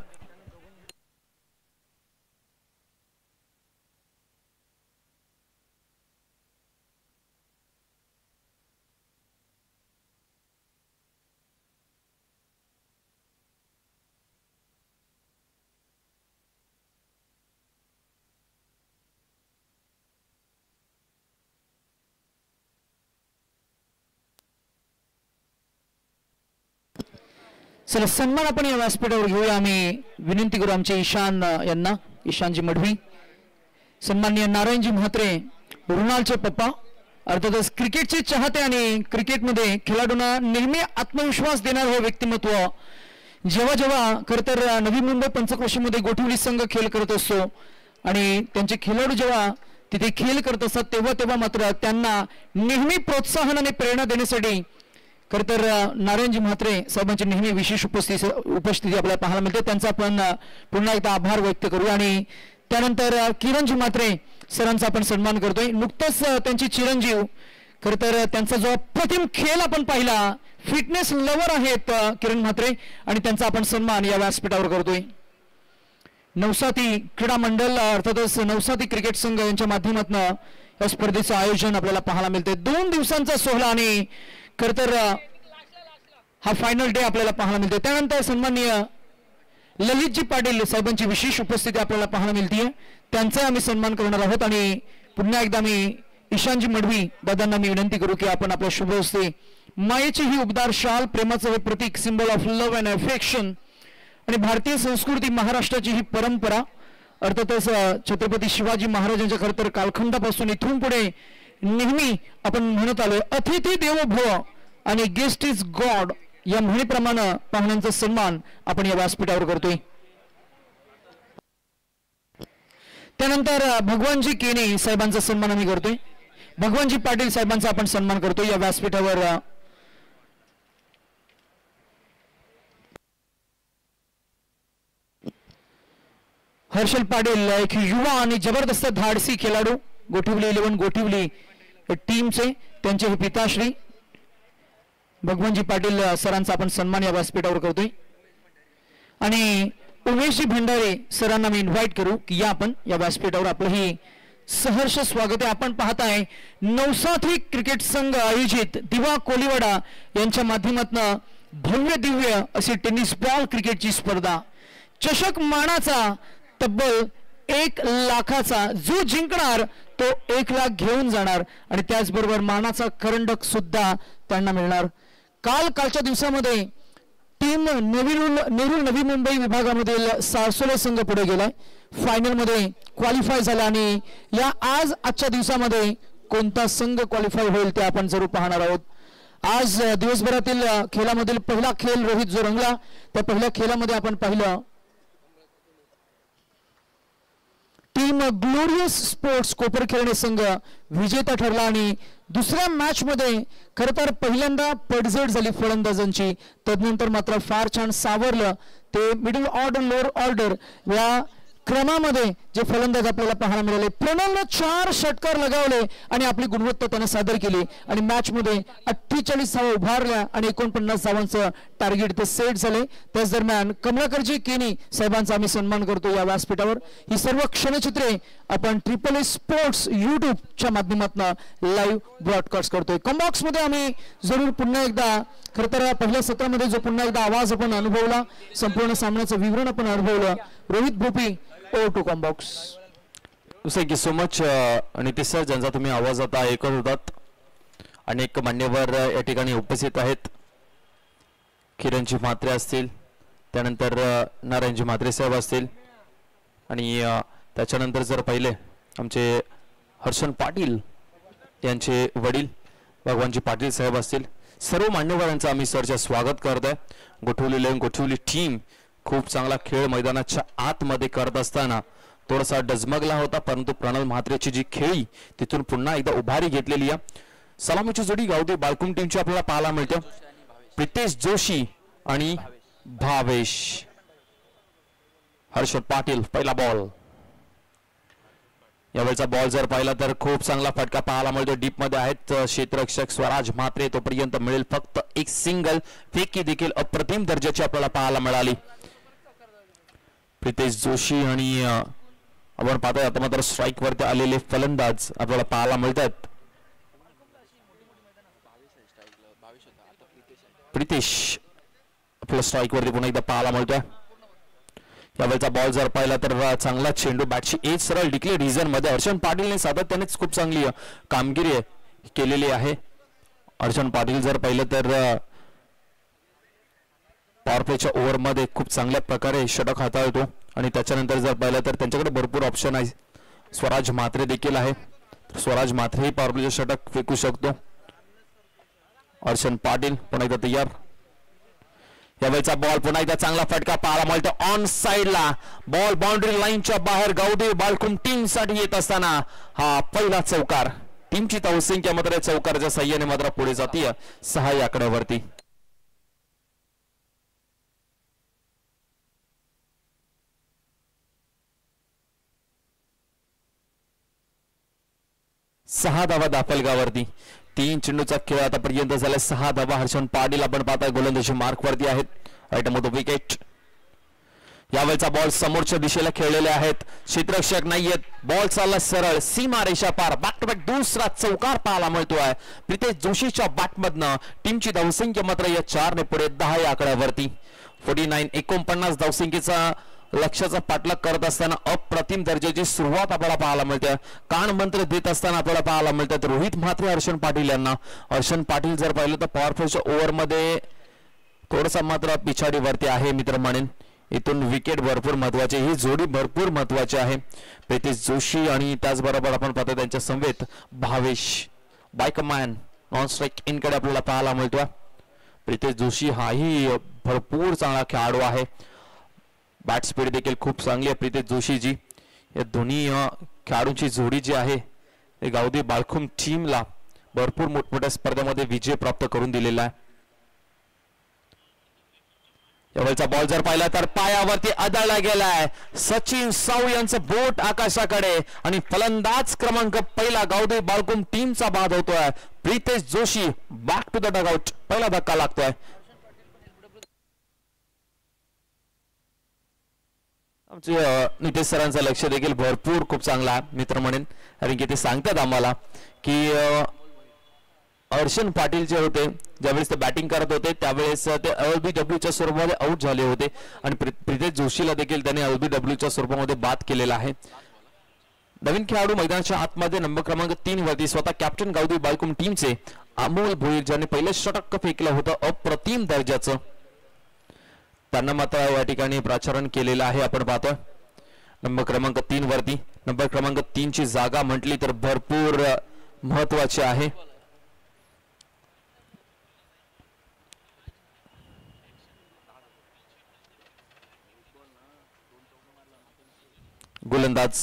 [SPEAKER 2] चला सन्मान आपण या व्यासपीठावर घेऊया. आम्ही विनंती करू आमचे ईशान यांना, ईशानजी मढवी, सन्माननीय नारायणजी म्हात्रे, रुणालचे पप्पा, अर्थातच क्रिकेटचे चाहते आणि क्रिकेटमध्ये खेळाडूंना नेहमी आत्मविश्वास देणारे हे व्यक्तिमत्व जेव्हा जेव्हा खरं तर नवी मुंबई पंचक्रोशीमध्ये गोठवली संघ खेळ करत असतो आणि त्यांचे खेळाडू जेव्हा तिथे खेळ करत असतात तेव्हा मात्र त्यांना नेहमी प्रोत्साहन आणि प्रेरणा देण्यासाठी खरं तर नारायणजी म्हात्रे साहेबांची नेहमी विशेष उपस्थिती आपल्याला पाहायला मिळते. त्यांचा आपण पुन्हा एकदा आभार व्यक्त करूया. आणि त्यानंतर किरणजी म्हात्रे सरांचा आपण सन्मान करतोय. नुकतंच त्यांची चिरंजीव खरं तर त्यांचा जो अप्रतिम खेळ आपण पाहिला, फिटनेस लवर आहेत किरण म्हात्रे आणि त्यांचा आपण सन्मान या व्यासपीठावर करतोय. नवसाती क्रीडा मंडळ अर्थातच नवसाती क्रिकेट संघ यांच्या माध्यमातून या स्पर्धेचं आयोजन आपल्याला पाहायला मिळते. 2 दिवसांचा सोहळा आणि खरं तर हा फायनल डे आपल्याला पाहायला मिळते. त्यानंतर सन्माननीय ललितजी पाटील साहेबांची विशेष उपस्थिती आपल्याला पाहायला मिळते. त्यांचा आम्ही सन्मान करणार आहोत. आणि पुन्हा एकदा मी ईशानजी मडवी दादांना मी विनंती करू की आपण आपल्या शुभ हस्ते मायेची ही उबदार शाल, प्रेमाचं हे प्रतीक, symbol of love and affection आणि भारतीय संस्कृती, महाराष्ट्राची ही परंपरा, अर्थातच छत्रपती शिवाजी महाराजांच्या खरं तर कालखंडापासून इथून पुढे नेहमी आपण म्हणत आलोय अतिथी देवो भव आणि गेस्ट इज गॉड या म्हणीप्रमाणे पाहुण्यांचा सन्मान आपण या व्यासपीठावर करतोय. त्यानंतर भगवानजी केनी साहेबांचा सन्मान आम्ही करतोय. भगवानजी पाटील साहेबांचा आपण सन्मान करतोय या व्यासपीठावर. हर्षल पाटील एक युवा आणि जबरदस्त धाडसी खेळाडू, गोठिवली 11 गोठिवली टीमचे, त्यांचे हे पिताश्री भगवानजी पाटील सरांचा आपण सन्मान या व्यासपीठावर करतोय. आणि उमेशजी भंडारे सरांना मी इन्व्हाइट करू की या आपण या व्यासपीठावर आपलं ही सहर्ष स्वागत आहे. आपण पाहताय नवसाथी क्रिकेट संघ आयोजित दिवा कोलीवाडा यांच्या माध्यमातून भव्य दिव्य अशी टेनिस बॉल क्रिकेटची स्पर्धा, चषक मानाचा तब्बल 1 लाखाचा, जो जिंकणार तो 1 लाख घेऊन जाणार आणि त्याचबरोबर मानाचा करंडक सुद्धा त्यांना मिळणार. कालच्या दिवसामध्ये टीम नेरूळ नवी मुंबई विभागामधील सारसोले संघ पुढे गेलाय, फायनल मध्ये क्वालिफाय झाला आणि आजच्या दिवसामध्ये कोणता संघ क्वालिफाय होईल ते आपण जरूर पाहणार आहोत. आज दिवसभरातील खेळामधील पहिला खेळ रोहित जो रंगला, त्या पहिल्या खेळामध्ये आपण पाहिलं टीम ग्लोरियस स्पोर्ट्स कोपर खेळणे संघ विजेता ठरला आणि दुसऱ्या मॅच मध्ये खरं तर पहिल्यांदा पडझड झाली फलंदाजांची, तदनंतर मात्र फार छान सावरलं ते मिडल ऑर्डर लोअर ऑर्डर या क्रमामध्ये जे फलंदाज आपल्याला पाहायला मिळाले. प्रणवने 4 षटकार लगावले आणि आपली गुणवत्ता त्याने सादर केली आणि मॅच मध्ये 48 धावा उभारल्या आणि 49 धावांचं टार्गेट ते सेट झाले. त्याच दरम्यान कमलाकरजी केनी साहेबांचा आम्ही सन्मान करतो या व्यासपीठावर. ही सर्व क्षणचित्रे आपण AAA स्पोर्ट्स युट्यूबच्या माध्यमातून लाईव्ह ब्रॉडकास्ट करतोय. कॉम्बॉक्स मध्ये आम्ही जरूर पुन्हा एकदा खरं तर पहिल्या सत्रामध्ये जो पुन्हा एकदा आवाज आपण अनुभवला, संपूर्ण सामन्याचं विवरण आपण अनुभवलं. रोहित भोपी टू कॉम्बॉक्स.
[SPEAKER 1] Thank you so much. आणि ते सर ज्यांचा तुम्ही आवाज आता ऐकत होतात, अनेक मान्यवर या ठिकाणी उपस्थित आहेत. किरणजी म्हात्रे असतील, त्यानंतर नारायणजी म्हात्रे साहेब असतील आणि त्याच्यानंतर जर पाहिले आमचे हर्षन पाटील यांचे वडील भगवानजी पाटील साहेब असतील. सर्व मान्यवरांचं आम्ही सरच्या स्वागत करत आहे. गोठवली टीम खूप चांगला खेळ मैदानाच्या आतमध्ये करत असताना थोडासा डजमगला होता, परंतु प्रणव म्हात्रेची जी खेळी तिथून पुन्हा एकदा उभारी घेतलेली आहे. सलामीची जोडी गावठी बालकुम टीमची आपल्याला पाहायला मिळते. प्रितेश जोशी आणि भावेश. हर्षद पाटील पहिला बॉल, यावेळचा बॉल जर पाहिला तर खूप चांगला फटका पाहायला मिळतो. डीप मध्ये आहेत क्षेत्ररक्षक स्वराज म्हात्रे, तोपर्यंत मिळेल फक्त एक सिंगल. फेकी देखील अप्रतिम दर्जाची आपल्याला पाहायला मिळाली. प्रितेश जोशी आणि आपण पाहतोय आता मात्र स्ट्राईक वरती आलेले फलंदाज आपल्याला पाहायला मिळतात. प्रितेश आपल्या स्ट्राईक वरती पुन्हा एकदा पाहायला मिळतोय. यावेळचा बॉल जर पाहिला तर चांगला चेंडू बॅटची एज सरळ डिक्लेअर रिझन मध्ये हर्षन पाटीलने सातत्यानेच खूप चांगली कामगिरी केलेली आहे. हर्षन पाटील जर पाहिलं तर पॉवर प्लेच्या ओव्हर मध्ये खूप चांगल्या प्रकारे षटक हाताळतो आणि त्याच्यानंतर जर पाहिलं तर त्यांच्याकडे भरपूर ऑप्शन आहे. स्वराज म्हात्रे देखील आहे, स्वराज म्हात्रे ही पॉवर प्लेचे षटक फेकू शकतो. हर्षन पाटील पुन्हा एकदा तयार. यावेळचा बॉल पुन्हा एकदा चांगला फटका पाहायला मिळतो ऑन साइडला. बॉल बाउंड्री लाईनच्या बाहेर गावदेवी बाळकुम टीम साठी येत असताना हा पहिला चौकार. टीमची धावसंख्या मात्र चौकाराच्या साह्याने मात्र पुढे जाते 6 या आकड्यावरती. सहा धावा दाफलगावरती. 3 चेंडूचा खेळ आतापर्यंत झाला. 6 धावा. हर्षण पाटील आपण पाहताय गोलंदाजी मार्क वरती आहेत. राईट मध्ये विकेट. यावेळचा बॉल समोरच्या दिशेला खेळलेले आहेत. क्षेत्ररक्षक नाहीयेत. बॉल चालला सरळ सीमा रेषा पार. बॅक टू बॅक दुसरा चौकार पाहायला मिळतोय प्रितेश जोशीच्या बॅटमधनं. टीमची धावसंख्या मात्र या 4 ने पुढे 10 या आकड्यावरती. 49 धावसंख्येचा लक्ष्याचा पाठलाग करत असताना अप्रतिम दर्जाची सुरुवात आपल्याला पाहायला मिळते. कान मंत्र देत असताना आपल्याला पाहायला मिळतात रोहित म्हात्रे हर्षण पाटील यांना. हर्षण पाटील जर पाहिलं तर पॉवरफुलच्या ओव्हरमध्ये थोडासा मात्र पिछाडीवरती आहे मित्र म्हणेन. इथून विकेट भरपूर महत्वाचे. ही जोडी भरपूर महत्वाची आहे. प्रितेश जोशी आणि त्याचबरोबर आपण पाहतो त्यांच्या समवेत भावेश बायकमॅन नॉन स्ट्राईक इनकडे आपल्याला पाहायला मिळतो. प्रितेश जोशी हाही भरपूर चांगला खेळाडू आहे. बॅट स्पीड देखील खूप चांगली आहे प्रितेश जोशीजी. या दोन्ही खेळाडूंची जोडी जी आहे ते गावदेवी बाळकुम टीमला भरपूर मोठमोठ्या स्पर्धेमध्ये विजय प्राप्त करून दिलेला आहे. यावेळचा बॉल जर पाहिला तर पायावरती आदळला गेलाय. सचिन साऊ यांचं बोट आकाशाकडे आणि फलंदाज क्रमांक पहिला गावदेवी बाळकुम टीमचा बाद होतोय. Pritesh Joshi back to the dugout. पहिला धक्का लागतोय. आमचे नितेश सरांचं लक्ष देखील भरपूर खूप चांगला आहे मित्र म्हणेन. कारण की ते सांगतात आम्हाला की हर्षण पाटील जे होते ज्यावेळेस ते बॅटिंग करत होते त्यावेळेस ते LBWच्या स्वरूपामध्ये आउट झाले होते आणि प्रितेश जोशीला देखील त्यांनी LBWच्या स्वरूपामध्ये बाद केलेला आहे. नवीन खेळाडू मैदानाच्या आतमध्ये नंबर क्रमांक 3 वरती स्वतः कॅप्टन गावदेवी बाळकुम टीमचे अमोल भोईर ज्यांनी पहिले षटक फेकलं होतं अप्रतिम दर्जाचं. त्यांना मात्र या ठिकाणी प्राचारण केलेलं आहे. आपण पाहतोय नंबर क्रमांक 3 वरती. नंबर क्रमांक 3 ची जागा म्हटली तर भरपूर महत्वाची आहे. गोलंदाज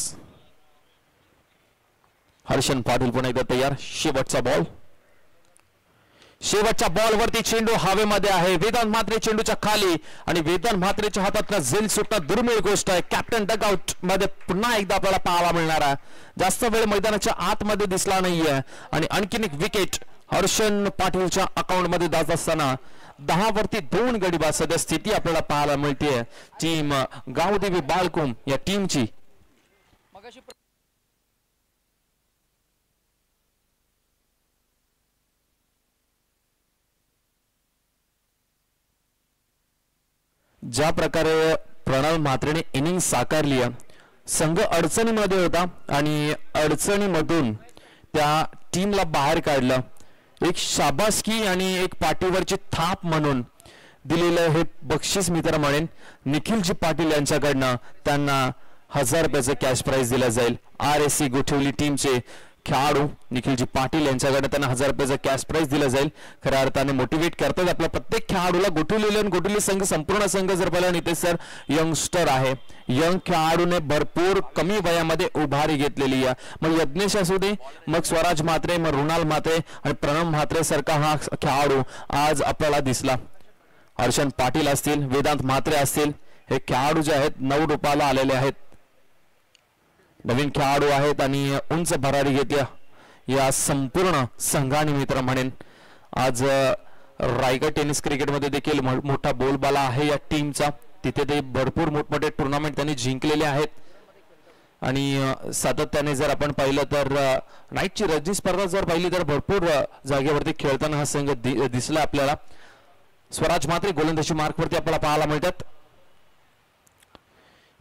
[SPEAKER 1] हर्षण पाटील पुन्हा एकदा तयार. शेवटचा बॉल. शेवटच्या बॉल वरती चेंडू हवेमध्ये आहे. वेदांत म्हात्रे चेंडूच्या खाली आणि वेदांत म्हात्रेच्या हातातला झेल सुटणं दुर्मिळ गोष्ट आहे. कॅप्टन डगआउट मध्ये पुन्हा एकदा आपल्याला पाहायला मिळणार आहे. जास्त वेळ मैदानाच्या आतमध्ये दिसला नाहीये आणि आणखीन एक विकेट हर्षण पाटीलच्या अकाउंट मध्ये जात असताना 10 वरती 2 गडी बाद सध्या स्थिती आपल्याला पाहायला मिळते टीम गावदेवी बाळकुम या टीमची. ज्या प्रकारे प्रणव म्हात्रेने इनिंग साकारली आहे. संघ अडचणीमध्ये होता आणि अडचणीमधून त्या टीमला बाहेर काढलं. एक शाबासकी आणि एक पाठीवरची थाप म्हणून दिलेलं हे बक्षीस मित्र म्हणेन. निखिलजी पाटील यांच्याकडनं त्यांना 1000 रुपयाचं कॅश प्राइज दिलं जाईल. RSC गोठवली टीमचे खेळाडू निखिलजी पाटील यांच्याकडे त्यांना 1000 रुपयाचं कॅश प्राइज दिलं जाईल. खऱ्या अर्थाने मोटिवेट करतात आपल्या प्रत्येक खेळाडूला. गोठवलेले संघ संपूर्ण संघ जर पाहिला नितेश सर यंगस्टर आहे. यंग खेळाडूने भरपूर कमी वयामध्ये उभारी घेतलेली आहे. मग यज्ञेश असू दे, मग स्वराज म्हात्रे, मग रुणाल म्हात्रे आणि प्रणव म्हात्रे सारखा हा खेळाडू आज आपल्याला दिसला. हर्षण पाटील असतील, वेदांत म्हात्रे असतील, हे खेळाडू जे आहेत 9 रूपाला आलेले आहेत. नवीन खेळाडू आहेत आणि उंच भरारी घेतल्या या संपूर्ण संघाने मित्र म्हणेन. आज रायगड टेनिस क्रिकेटमध्ये देखील मोठा बोलबाला आहे या टीमचा. तिथे ते भरपूर मोठमोठे टुर्नामेंट त्यांनी जिंकलेले आहेत आणि सातत्याने जर आपण पाहिलं तर नाईटची रणजी स्पर्धा जर पाहिली तर भरपूर जागेवरती खेळताना हा संघ दिसला आपल्याला. स्वराज म्हात्रे गोलंदाजी मार्कवरती आपल्याला पाहायला मिळतात.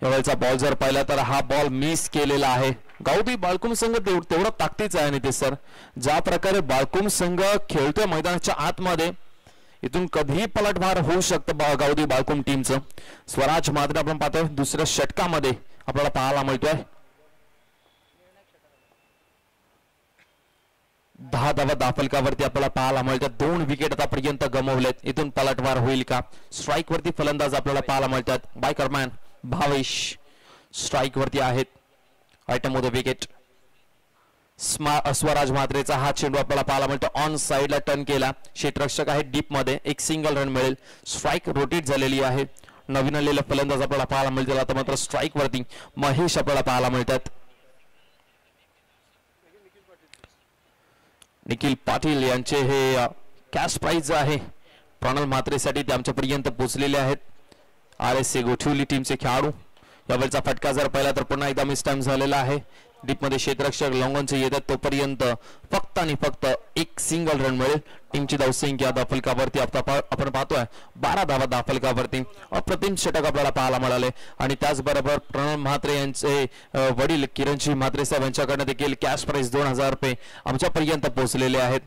[SPEAKER 1] यावेळचा बॉल जर पाहिला तर हा बॉल मिस केलेला आहे. गावदेवी बाळकुम संघ तेवढा ताकदीचा आहे नितेश सर. ज्या प्रकारे बाळकुम संघ खेळतोय मैदानाच्या आतमध्ये इथून कधीही पलटवार होऊ शकतं गावदेवी बाळकुम टीमचं. स्वराज म्हात्रे आपण पाहतोय दुसऱ्या षटकामध्ये आपल्याला पाहायला मिळतोय. 6 धावा धाफलकावरती आपल्याला पाहायला मिळतात. 2 विकेट आतापर्यंत गमावलेत. इथून पलटवार होईल का? स्ट्राईक वरती फलंदाज आपल्याला पाहायला मिळतात. बायकरमॅन भावेश स्ट्राईक वरती आहेत. आयटम द विकेट. स्वराज म्हात्रेचा हा चेंडू आपल्याला पाहायला मिळतो. ऑन साइडला टर्न केला. क्षेत्ररक्षक आहे डीप मध्ये. एक सिंगल रन मिळेल. स्ट्राईक रोटेट झालेली आहे. नवीन आलेला फलंदाज आपल्याला पाहायला मिळतील. आता मात्र स्ट्राईक वरती महेश आपल्याला पाहायला मिळतात. निखिल पाटील यांचे हे कॅश प्राइज आहे प्रणल म्हात्रेसाठी. ते आमच्यापर्यंत पोहोचलेले आहेत. RSC गोठिवली टीमचे खेळाडू. यावेळचा फटका जर पाहिला तर पुन्हा एकदा मिस टाइम झालेला आहे. डीप मध्ये क्षेत्ररक्षक लॉंगॉनचे येतात तोपर्यंत फक्त आणि फक्त एक सिंगल रन मिळेल. टीमची धावसंख्या धाफलकावरती आपण पाहतोय 12 धावा धाफलकावरती. अप्रतिम षटक आपल्याला पाहायला मिळाले. आणि त्याचबरोबर प्रणव म्हात्रे यांचे वडील किरणजी म्हात्रे साहेब यांच्याकडनं देखील कॅश प्राइज 2000 रुपये आमच्यापर्यंत पोहोचलेले आहेत.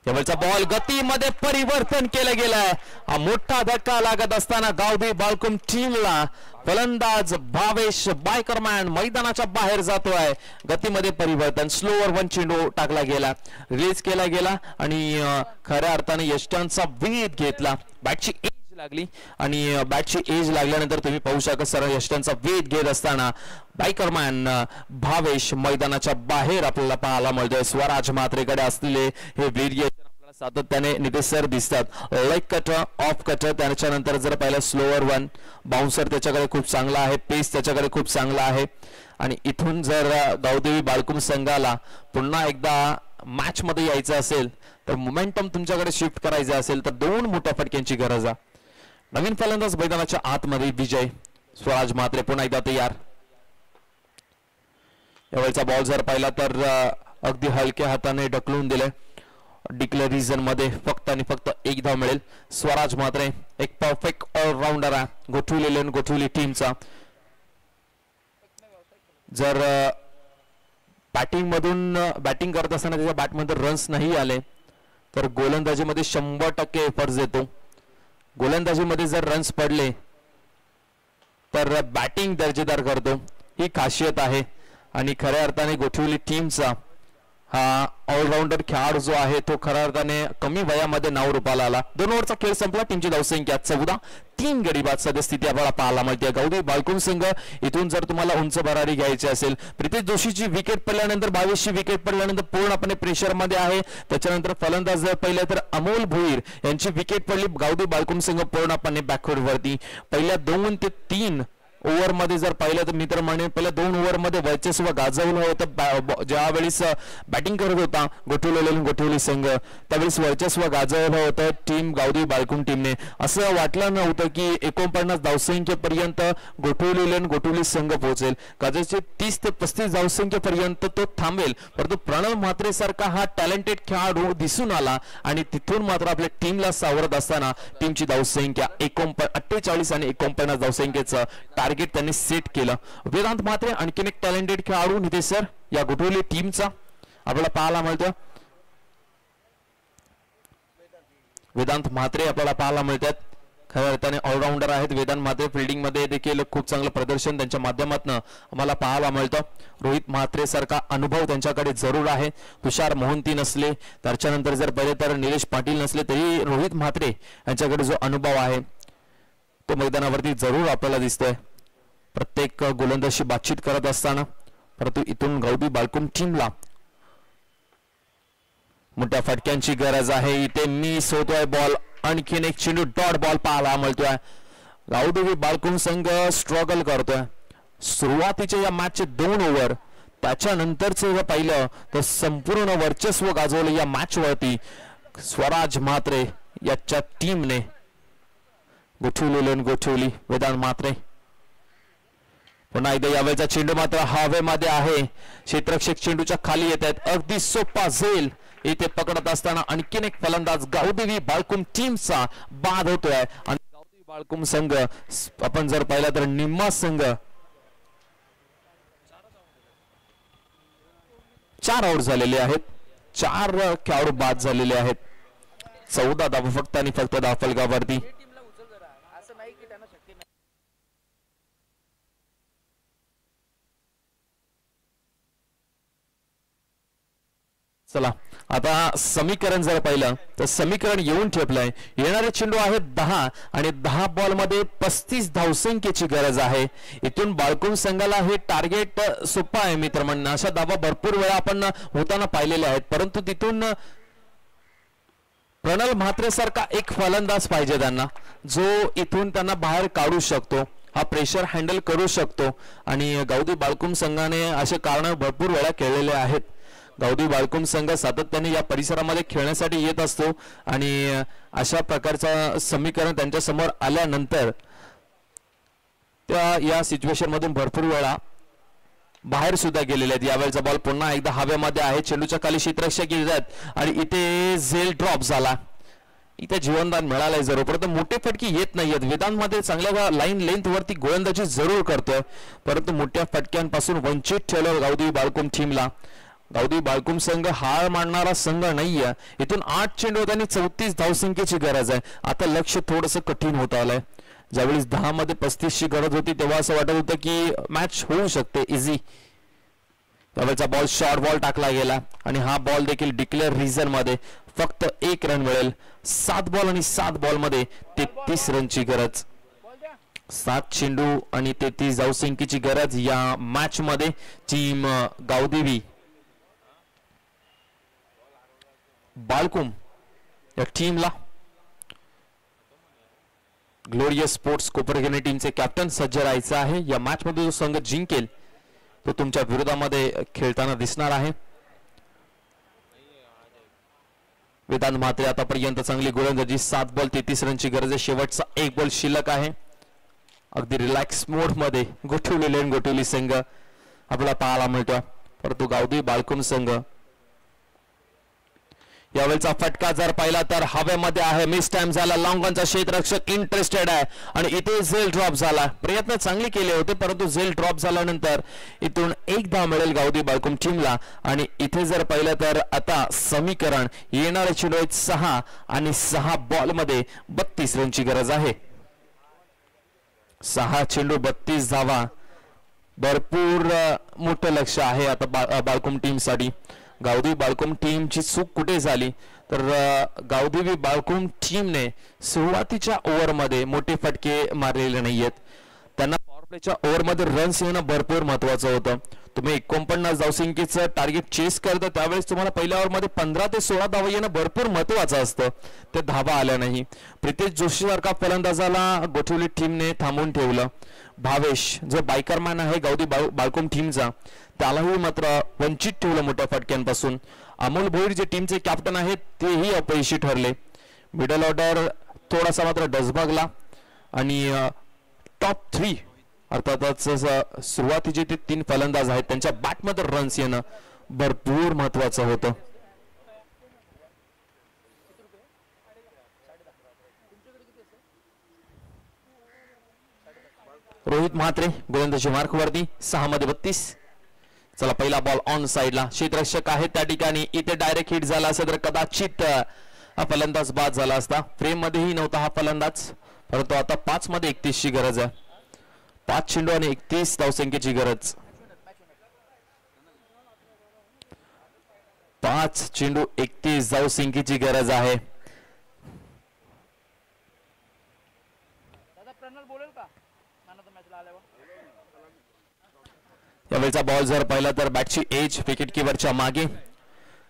[SPEAKER 1] यावेळचा बॉल गतीमध्ये परिवर्तन केलं गेलंय. हा मोठा धक्का लागत असताना गावदेवी बाळकुम टीमला फलंदाज भावेश बायकरमॅन मैदानाच्या बाहेर जातोय. गतीमध्ये परिवर्तन. स्लोअर वन चेंडू टाकला गेला. रिलीज केला गेला आणि खऱ्या अर्थाने यष्टांचा वेध घेतला. बॅटची एज लागली आणि बॅटची एज लागल्यानंतर तुम्ही पाहू शकता सरळ यष्टांचा वेध घेत असताना बायकरमॅन भावेश मैदानाच्या बाहेर आपल्याला पाहायला मिळतोय. स्वराज म्हात्रेकडे असलेले हे व्हेरिएशन आपल्याला सातत्याने नितेश सर दिसतात. लेग कटर ऑफ कटर त्याच्यानंतर जर पाहिलं स्लोअर वन बाउन्सर त्याच्याकडे खूप चांगला आहे. पेस त्याच्याकडे खूप चांगला आहे. आणि इथून जर गावदेवी बाळकुम संघाला पुन्हा एकदा मॅच मध्ये यायचं असेल तर मोमेंटम तुमच्याकडे शिफ्ट करायचं असेल तर 2 मोठ्या फटक्यांची गरज आहे. नवीन फलंदाज मैदानाच्या आतमध्ये विजय. स्वराज म्हात्रे पुन्हा एकदा तयार. यावेळचा बॉल जर पाहिला तर अगदी हलक्या हाताने ढकलून दिले. डिक्लेरिजन मध्ये फक्त आणि फक्त 1 धाव मिळेल. स्वराज म्हात्रे एक परफेक्ट ऑलराऊंडर आहे गोठिवली टीमचा. जर बॅटिंग करत असताना त्याच्या बॅटमध्ये रन्स नाही आले तर गोलंदाजीमध्ये 100% एफर्ट्स देतो. गोलंदाजीमध्ये जर रन्स पडले तर बॅटिंग दर्जेदार करतो. ही खासियत आहे. आणि खऱ्या अर्थाने गोठिवली टीमचा हा ऑलराऊंडर खेळाडू जो आहे तो खऱ्या अर्थाने कमी वयामध्ये नाव रूपाला आला. 2 ओव्हरचा खेळ संपला. टीमची धावसंख्या 14. 3 गडी बाद सद्यस्थिती आपल्याला पाहायला मिळते. गावदेवी बाळकुम संघ इथून जर तुम्हाला उंच भरारी घ्यायची असेल प्रितेश जोशीची विकेट पडल्यानंतर 22ची विकेट पडल्यानंतर पूर्णपणे प्रेशर मध्ये आहे. त्याच्यानंतर फलंदाज जर पहिले तर अमोल भोईर यांची विकेट पडली. गावदेवी बाळकुम संघ पूर्णपणे बॅकवर्ड वरती. पहिल्या 2 ते 3 ओव्हर मध्ये जर पाहिलं तर मित्र म्हणेन पहिल्या 2 ओव्हर मध्ये वर्चस्व गाजवलं होतं. ज्यावेळेस बॅटिंग करत होता गोठिवली संघ त्यावेळेस वर्चस्व गाजवलं होतं टीम गावदेवी बाळकुम टीमने. असं वाटलं नव्हतं की 49 धावसंख्येपर्यंत गोठिवली संघ पोहोचेल. कदाचित 30 ते 35 धावसंख्येपर्यंत तो थांबेल. परंतु प्रणव म्हात्रे सारखा हा टॅलेंटेड खेळाडू दिसून आला आणि तिथून मात्र आपल्या टीमला सावरत असताना टीमची धावसंख्या 48 आणि 49 धावसंख्येचं टार्गेट त्यांनी सेट केलं. वेदांत म्हात्रे आणखीन एक टॅलेंटेड खेळाडू नितेश सर या गोठिवली टीमचा आपल्याला पाहायला मिळतं. वेदांत म्हात्रे आपल्याला पाहायला मिळतात. खऱ्या अर्थाने ऑलराऊंडर आहेत वेदांत म्हात्रे. फिल्डिंग मध्ये देखील खूप चांगलं प्रदर्शन त्यांच्या माध्यमातून आम्हाला पाहायला मिळतं. रोहित म्हात्रे सारखा अनुभव त्यांच्याकडे जरूर आहे. तुषार मोहंती नसले त्याच्यानंतर जर पहिले तर निलेश पाटील नसले तरी रोहित म्हात्रे यांच्याकडे जो अनुभव आहे तो मैदानावरती जरूर आपल्याला दिसतोय प्रत्येक गोलंदाजी बातचीत करत असताना. परंतु इथून गावदेवी बाळकुम टीमला मोठ्या फटक्यांची गरज आहे. इथे मिस होतोय बॉल. आणखीन एक चेंडू डॉट बॉल पाहायला मिळतोय. गावदेवी बाळकुम संघ स्ट्रगल करतोय. सुरुवातीच्या या मॅचचे 2 ओव्हर त्याच्यानंतरचं जर पाहिलं तर संपूर्ण वर्चस्व गाजवलं या मॅच वरती स्वराज म्हात्रे याच्या टीमने. गोठिवली वेदांत म्हात्रे पुन्हा एकदा यावेळचा चेंडू मात्र हवेमध्ये आहे. क्षेत्ररक्षक चेंडूच्या खाली येत आहेत. अगदी सोपा झेल इथे पकडत असताना आणखीन एक फलंदाज गावदेवी बाळकुम टीमचा बाद होतोय. आणि गावदेवी बाळकुम संघ आपण जर पाहिला तर निम्मा संघ 4 आउट झालेले आहेत. 4 खेळाडू बाद झालेले आहेत. 14 धावा फक्त आणि फक्त धाफलकावरती. चला आता समीकरण जर पाहिलं तर समीकरण येऊन ठेपलंय. येणारे चेंडू आहेत 10 आणि 10 बॉल मध्ये 35 धावसंख्येची गरज आहे. इथून बाळकुम संघाला हे टार्गेट सोपं आहे मित्रमंडळ. अशा धावा भरपूर वेळा आपण होताना पाहिलेल्या आहेत, परंतु तिथून प्रणल म्हात्रे सारखा एक फलंदाज पाहिजे त्यांना, जो इथून त्यांना बाहेर काढू शकतो, हा प्रेशर हँडल करू शकतो. आणि गावदी बाळकुम संघाने असे कारण भरपूर वेळा केलेले आहेत. गावदी बाळकुम संघ सातत्याने या परिसरामध्ये खेळण्यासाठी येत असतो आणि अशा प्रकारचं समीकरण त्यांच्या समोर आल्यानंतर त्या या सिच्युएशन मधून भरपूर वेळा बाहेर सुद्धा गेलेले आहेत. यावेळचा बॉल पुन्हा एकदा हवेमध्ये आहे, चेंडूच्या खाली क्षेत्ररक्षक येतात आणि इथे झेल ड्रॉप झाला. इथे जीवनदान मिळालंय जरूर, परंतु मोठे फटके येत नाहीयेत. वेदांमध्ये चांगल्या लाईन लेंथ वरती गोलंदाजी जरूर करतोय, परंतु मोठ्या फटक्यांपासून वंचित ठेवलं गावदी बाळकुम टीमला. गावदी बाळकुम संघ हार मानणारा संघ नाहीये. इथून 8 चेंडू आणि 34 धावसंख्येची गरज आहे. आता लक्ष थोडंसं कठीण होत आलंय. ज्यावेळेस 10 मध्ये 35 ची गरज होती तेव्हा असं वाटत होतं की मॅच होऊ शकते इझी. त्यावेळेचा बॉल शॉर्ट बॉल टाकला गेला आणि हा बॉल देखील डिक्लेअर रिझन मध्ये फक्त 1 रन मिळेल. 7 बॉल आणि 7 बॉल मध्ये 33 रनची गरज. 7 चेंडू आणि 33 धावसंख्येची गरज या मॅच मध्ये टीम गावदेवी बाळकुम या टीमला. ग्लोरियस स्पोर्ट्स कोपरखेरणे टीमचे कॅप्टन सज्ज राहायचं आहे. या मॅच मध्ये जो संघ जिंकेल तो तुमच्या विरोधामध्ये खेळताना दिसणार आहे. वेदांत म्हात्रे आतापर्यंत चांगली गोलंदाजी. 7 बॉल 33 रनची गरज आहे. शेवटचा 1 बॉल शिल्लक आहे. अगदी रिलॅक्स मोड मध्ये गोठवली संघ आपल्याला पाहायला मिळतो, परंतु गावदी बाळकुम संघ यावेळचा फटका जर पाहिला तर हवेमध्ये आहे. मिस टाइम झाला. लॉंगॉनचा क्षेत्ररक्षक इंटरेस्टेड आहे आणि इथे झेल ड्रॉप झाला. प्रयत्न चांगले केले होते, परंतु झेल ड्रॉप झाल्यानंतर इथून 1 धाव मिळेल गावदी बाळकुम टीमला. आणि इथे जर पाहिलं तर आता समीकरण येणारे चेंडू आहेत 6 आणि 6 बॉल मध्ये 32 रनची गरज आहे. 6 चेंडू 32 धावा, भरपूर मोठं लक्ष आहे आता बाळकुम टीम साठी. गावदेवी बाळकुम टीमची चूक कुठे झाली तर गावदेवी बाळकुम टीमने सुरुवातीच्या ओव्हरमध्ये मोठे फटके मारलेले नाहीयेत. त्यांना पॉवर प्लेच्या ओव्हरमध्ये रन्स येणं भरपूर महत्वाचं होतं. तुम्ही 49 धावसंख्येचं टार्गेट चेस करता त्यावेळेस तुम्हाला पहिल्या ओव्हरमध्ये 15 ते 16 धावा येणं भरपूर महत्वाचं असतं. ते धावा आल्या नाही. प्रितेश जोशी सारखा फलंदाजाला गोठवली टीमने थांबून ठेवलं. भावेश जो बायकरमॅन आहे गावदी बाळकुम टीमचा, त्यालाही मात्र वंचित ठेवलं मोठ्या फटक्यांपासून. अमोल भोईर जे टीमचे कॅप्टन आहेत तेही अपयशी ठरले. मिडल ऑर्डर थोडासा मात्र डसबगला आणि टॉप 3 अर्थातच सुरुवातीचे ते 3 फलंदाज आहेत त्यांच्या बॅटमध्ये रन्स येणं भरपूर महत्वाचं होतं. रोहित म्हात्रे गोलंदाजी मार्क वरती 6 मध्ये 32. चला पहिला बॉल ऑन साइडला. क्षेत्ररक्षक आहे त्या ठिकाणी. इथे डायरेक्ट हिट झाला असेल तर कदाचित हा फलंदाज बाद झाला असता. फ्रेम मध्येही नव्हता हा फलंदाज, परंतु आता 5 मध्ये 31 ची गरज आहे. 5 चेंडू आणि 31 धावसंख्येची गरज. 5 चेंडू 31 धावसंख्येची गरज आहे. यावेळचा बॉल जर पाहिला तर बॅटची एज विकेट किपरच्या मागे.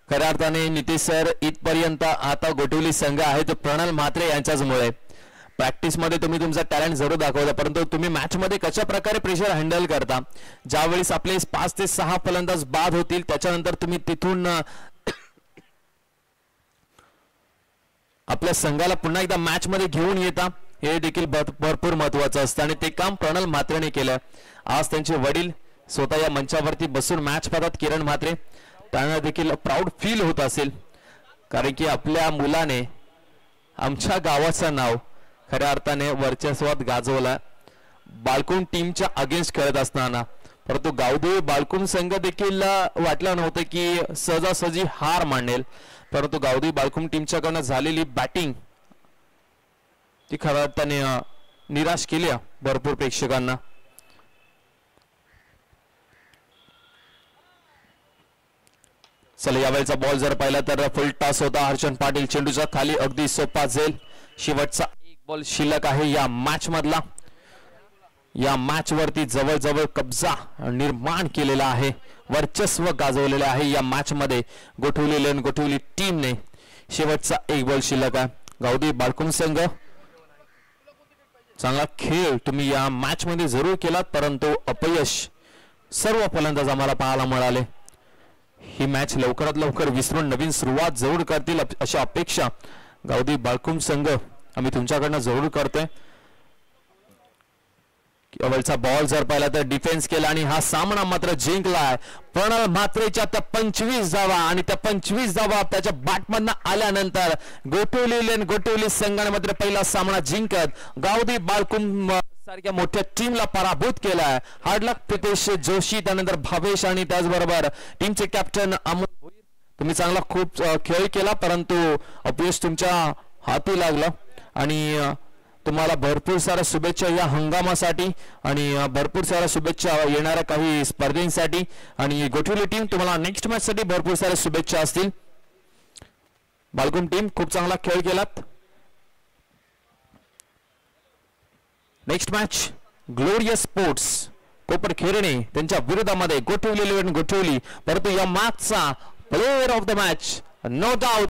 [SPEAKER 1] खऱ्या अर्थाने नितीश सर इथपर्यंत आता गोठवली संघ आहे तो प्रणल म्हात्रे यांच्याच मुळे. प्रॅक्टिस मध्ये तुम्ही तुमचा टॅलेंट जरूर दाखवता, परंतु तुम्ही मॅच मध्ये कशा प्रकारे प्रेशर हँडल करता. ज्यावेळेस आपले 5 ते 6 फलंदाज बाद होतील त्याच्यानंतर तुम्ही तिथून आपल्या संघाला पुन्हा एकदा मॅच मध्ये घेऊन येता, हे देखील भरपूर महत्वाचं असतं आणि ते काम प्रणल म्हात्रेने केलं. आज त्यांचे वडील स्वतः या मंचावरती बसून मॅच पाहतात किरण म्हात्रे. त्यांना देखील प्राऊड फील होत असेल, कारण की आपल्या मुलाने आमच्या गावाचं नाव खऱ्या अर्थाने वर्चस्वात गाजवला बाळकुम टीमच्या अगेन्स्ट खेळत असताना. परंतु गावदेवी बाळकुम संघ देखील वाटलं नव्हतं की सहजासहजी हार मानेल, परंतु गावदेवी बाळकुम टीमच्याकडनं झालेली बॅटिंग ती खऱ्या अर्थाने निराश केली भरपूर प्रेक्षकांना. चला यावेळेचा बॉल जर पाहिला तर फुल टॉस होता हर्षन पाटील चेंडूचा खाली अगदी सोपा झेल. शेवटचा एक बॉल शिल्लक आहे या मॅच मधला. या मॅच वरती जवळजवळ कब्जा निर्माण केलेला आहे, वर्चस्व गाजवलेले आहे या मॅच मध्ये गोठवली टीमने. शेवटचा एक बॉल शिल्लक आहे. गावदी बाळकुम संघ चांगला खेळ तुम्ही या मॅच मध्ये जरूर केलात, परंतु अपयश सर्व फलंदाज आम्हाला पाहायला मिळाले. ही मॅच लवकरात लवकर विसरून नवीन सुरुवात जरूर करतील अशा अपेक्षा गावदी बाळकुम संघ आम्ही तुमच्याकडनं जरूर करतोय. अवलचा बॉल जर पाहिला तर डिफेन्स केला आणि हा सामना मात्र जिंकलाय. प्रणव म्हात्रेच्या त्या 25 धावा आणि त्या 25 धावा त्याच्या बॅटमधनं आल्यानंतर गोठवली संघाने मात्र पहिला सामना जिंकत गावदी बाळकुम सारख्या मोठ्या टीमला पराभूत केलाय. हार्ड लक प्रितेश जोशी, त्यानंतर भावेश आणि त्याचबरोबर टीमचे कॅप्टन अमोल भोईर. तुम्ही चांगला खूप खेळ केला, परंतु अपयश तुमच्या हाती लागलं आणि तुम्हाला भरपूर साऱ्या शुभेच्छा या हंगामासाठी आणि भरपूर साऱ्या शुभेच्छा येणाऱ्या काही स्पर्धेसाठी. आणि गोठवली टीम तुम्हाला नेक्स्ट मॅच साठी भरपूर साऱ्या शुभेच्छा असतील. बाळकुम टीम खूप चांगला खेळ केलात. Next match glorious sports Kopar Khairane त्यांच्या विरोधामध्ये गोठवली. परंतु या मॅचचा player of the match no doubt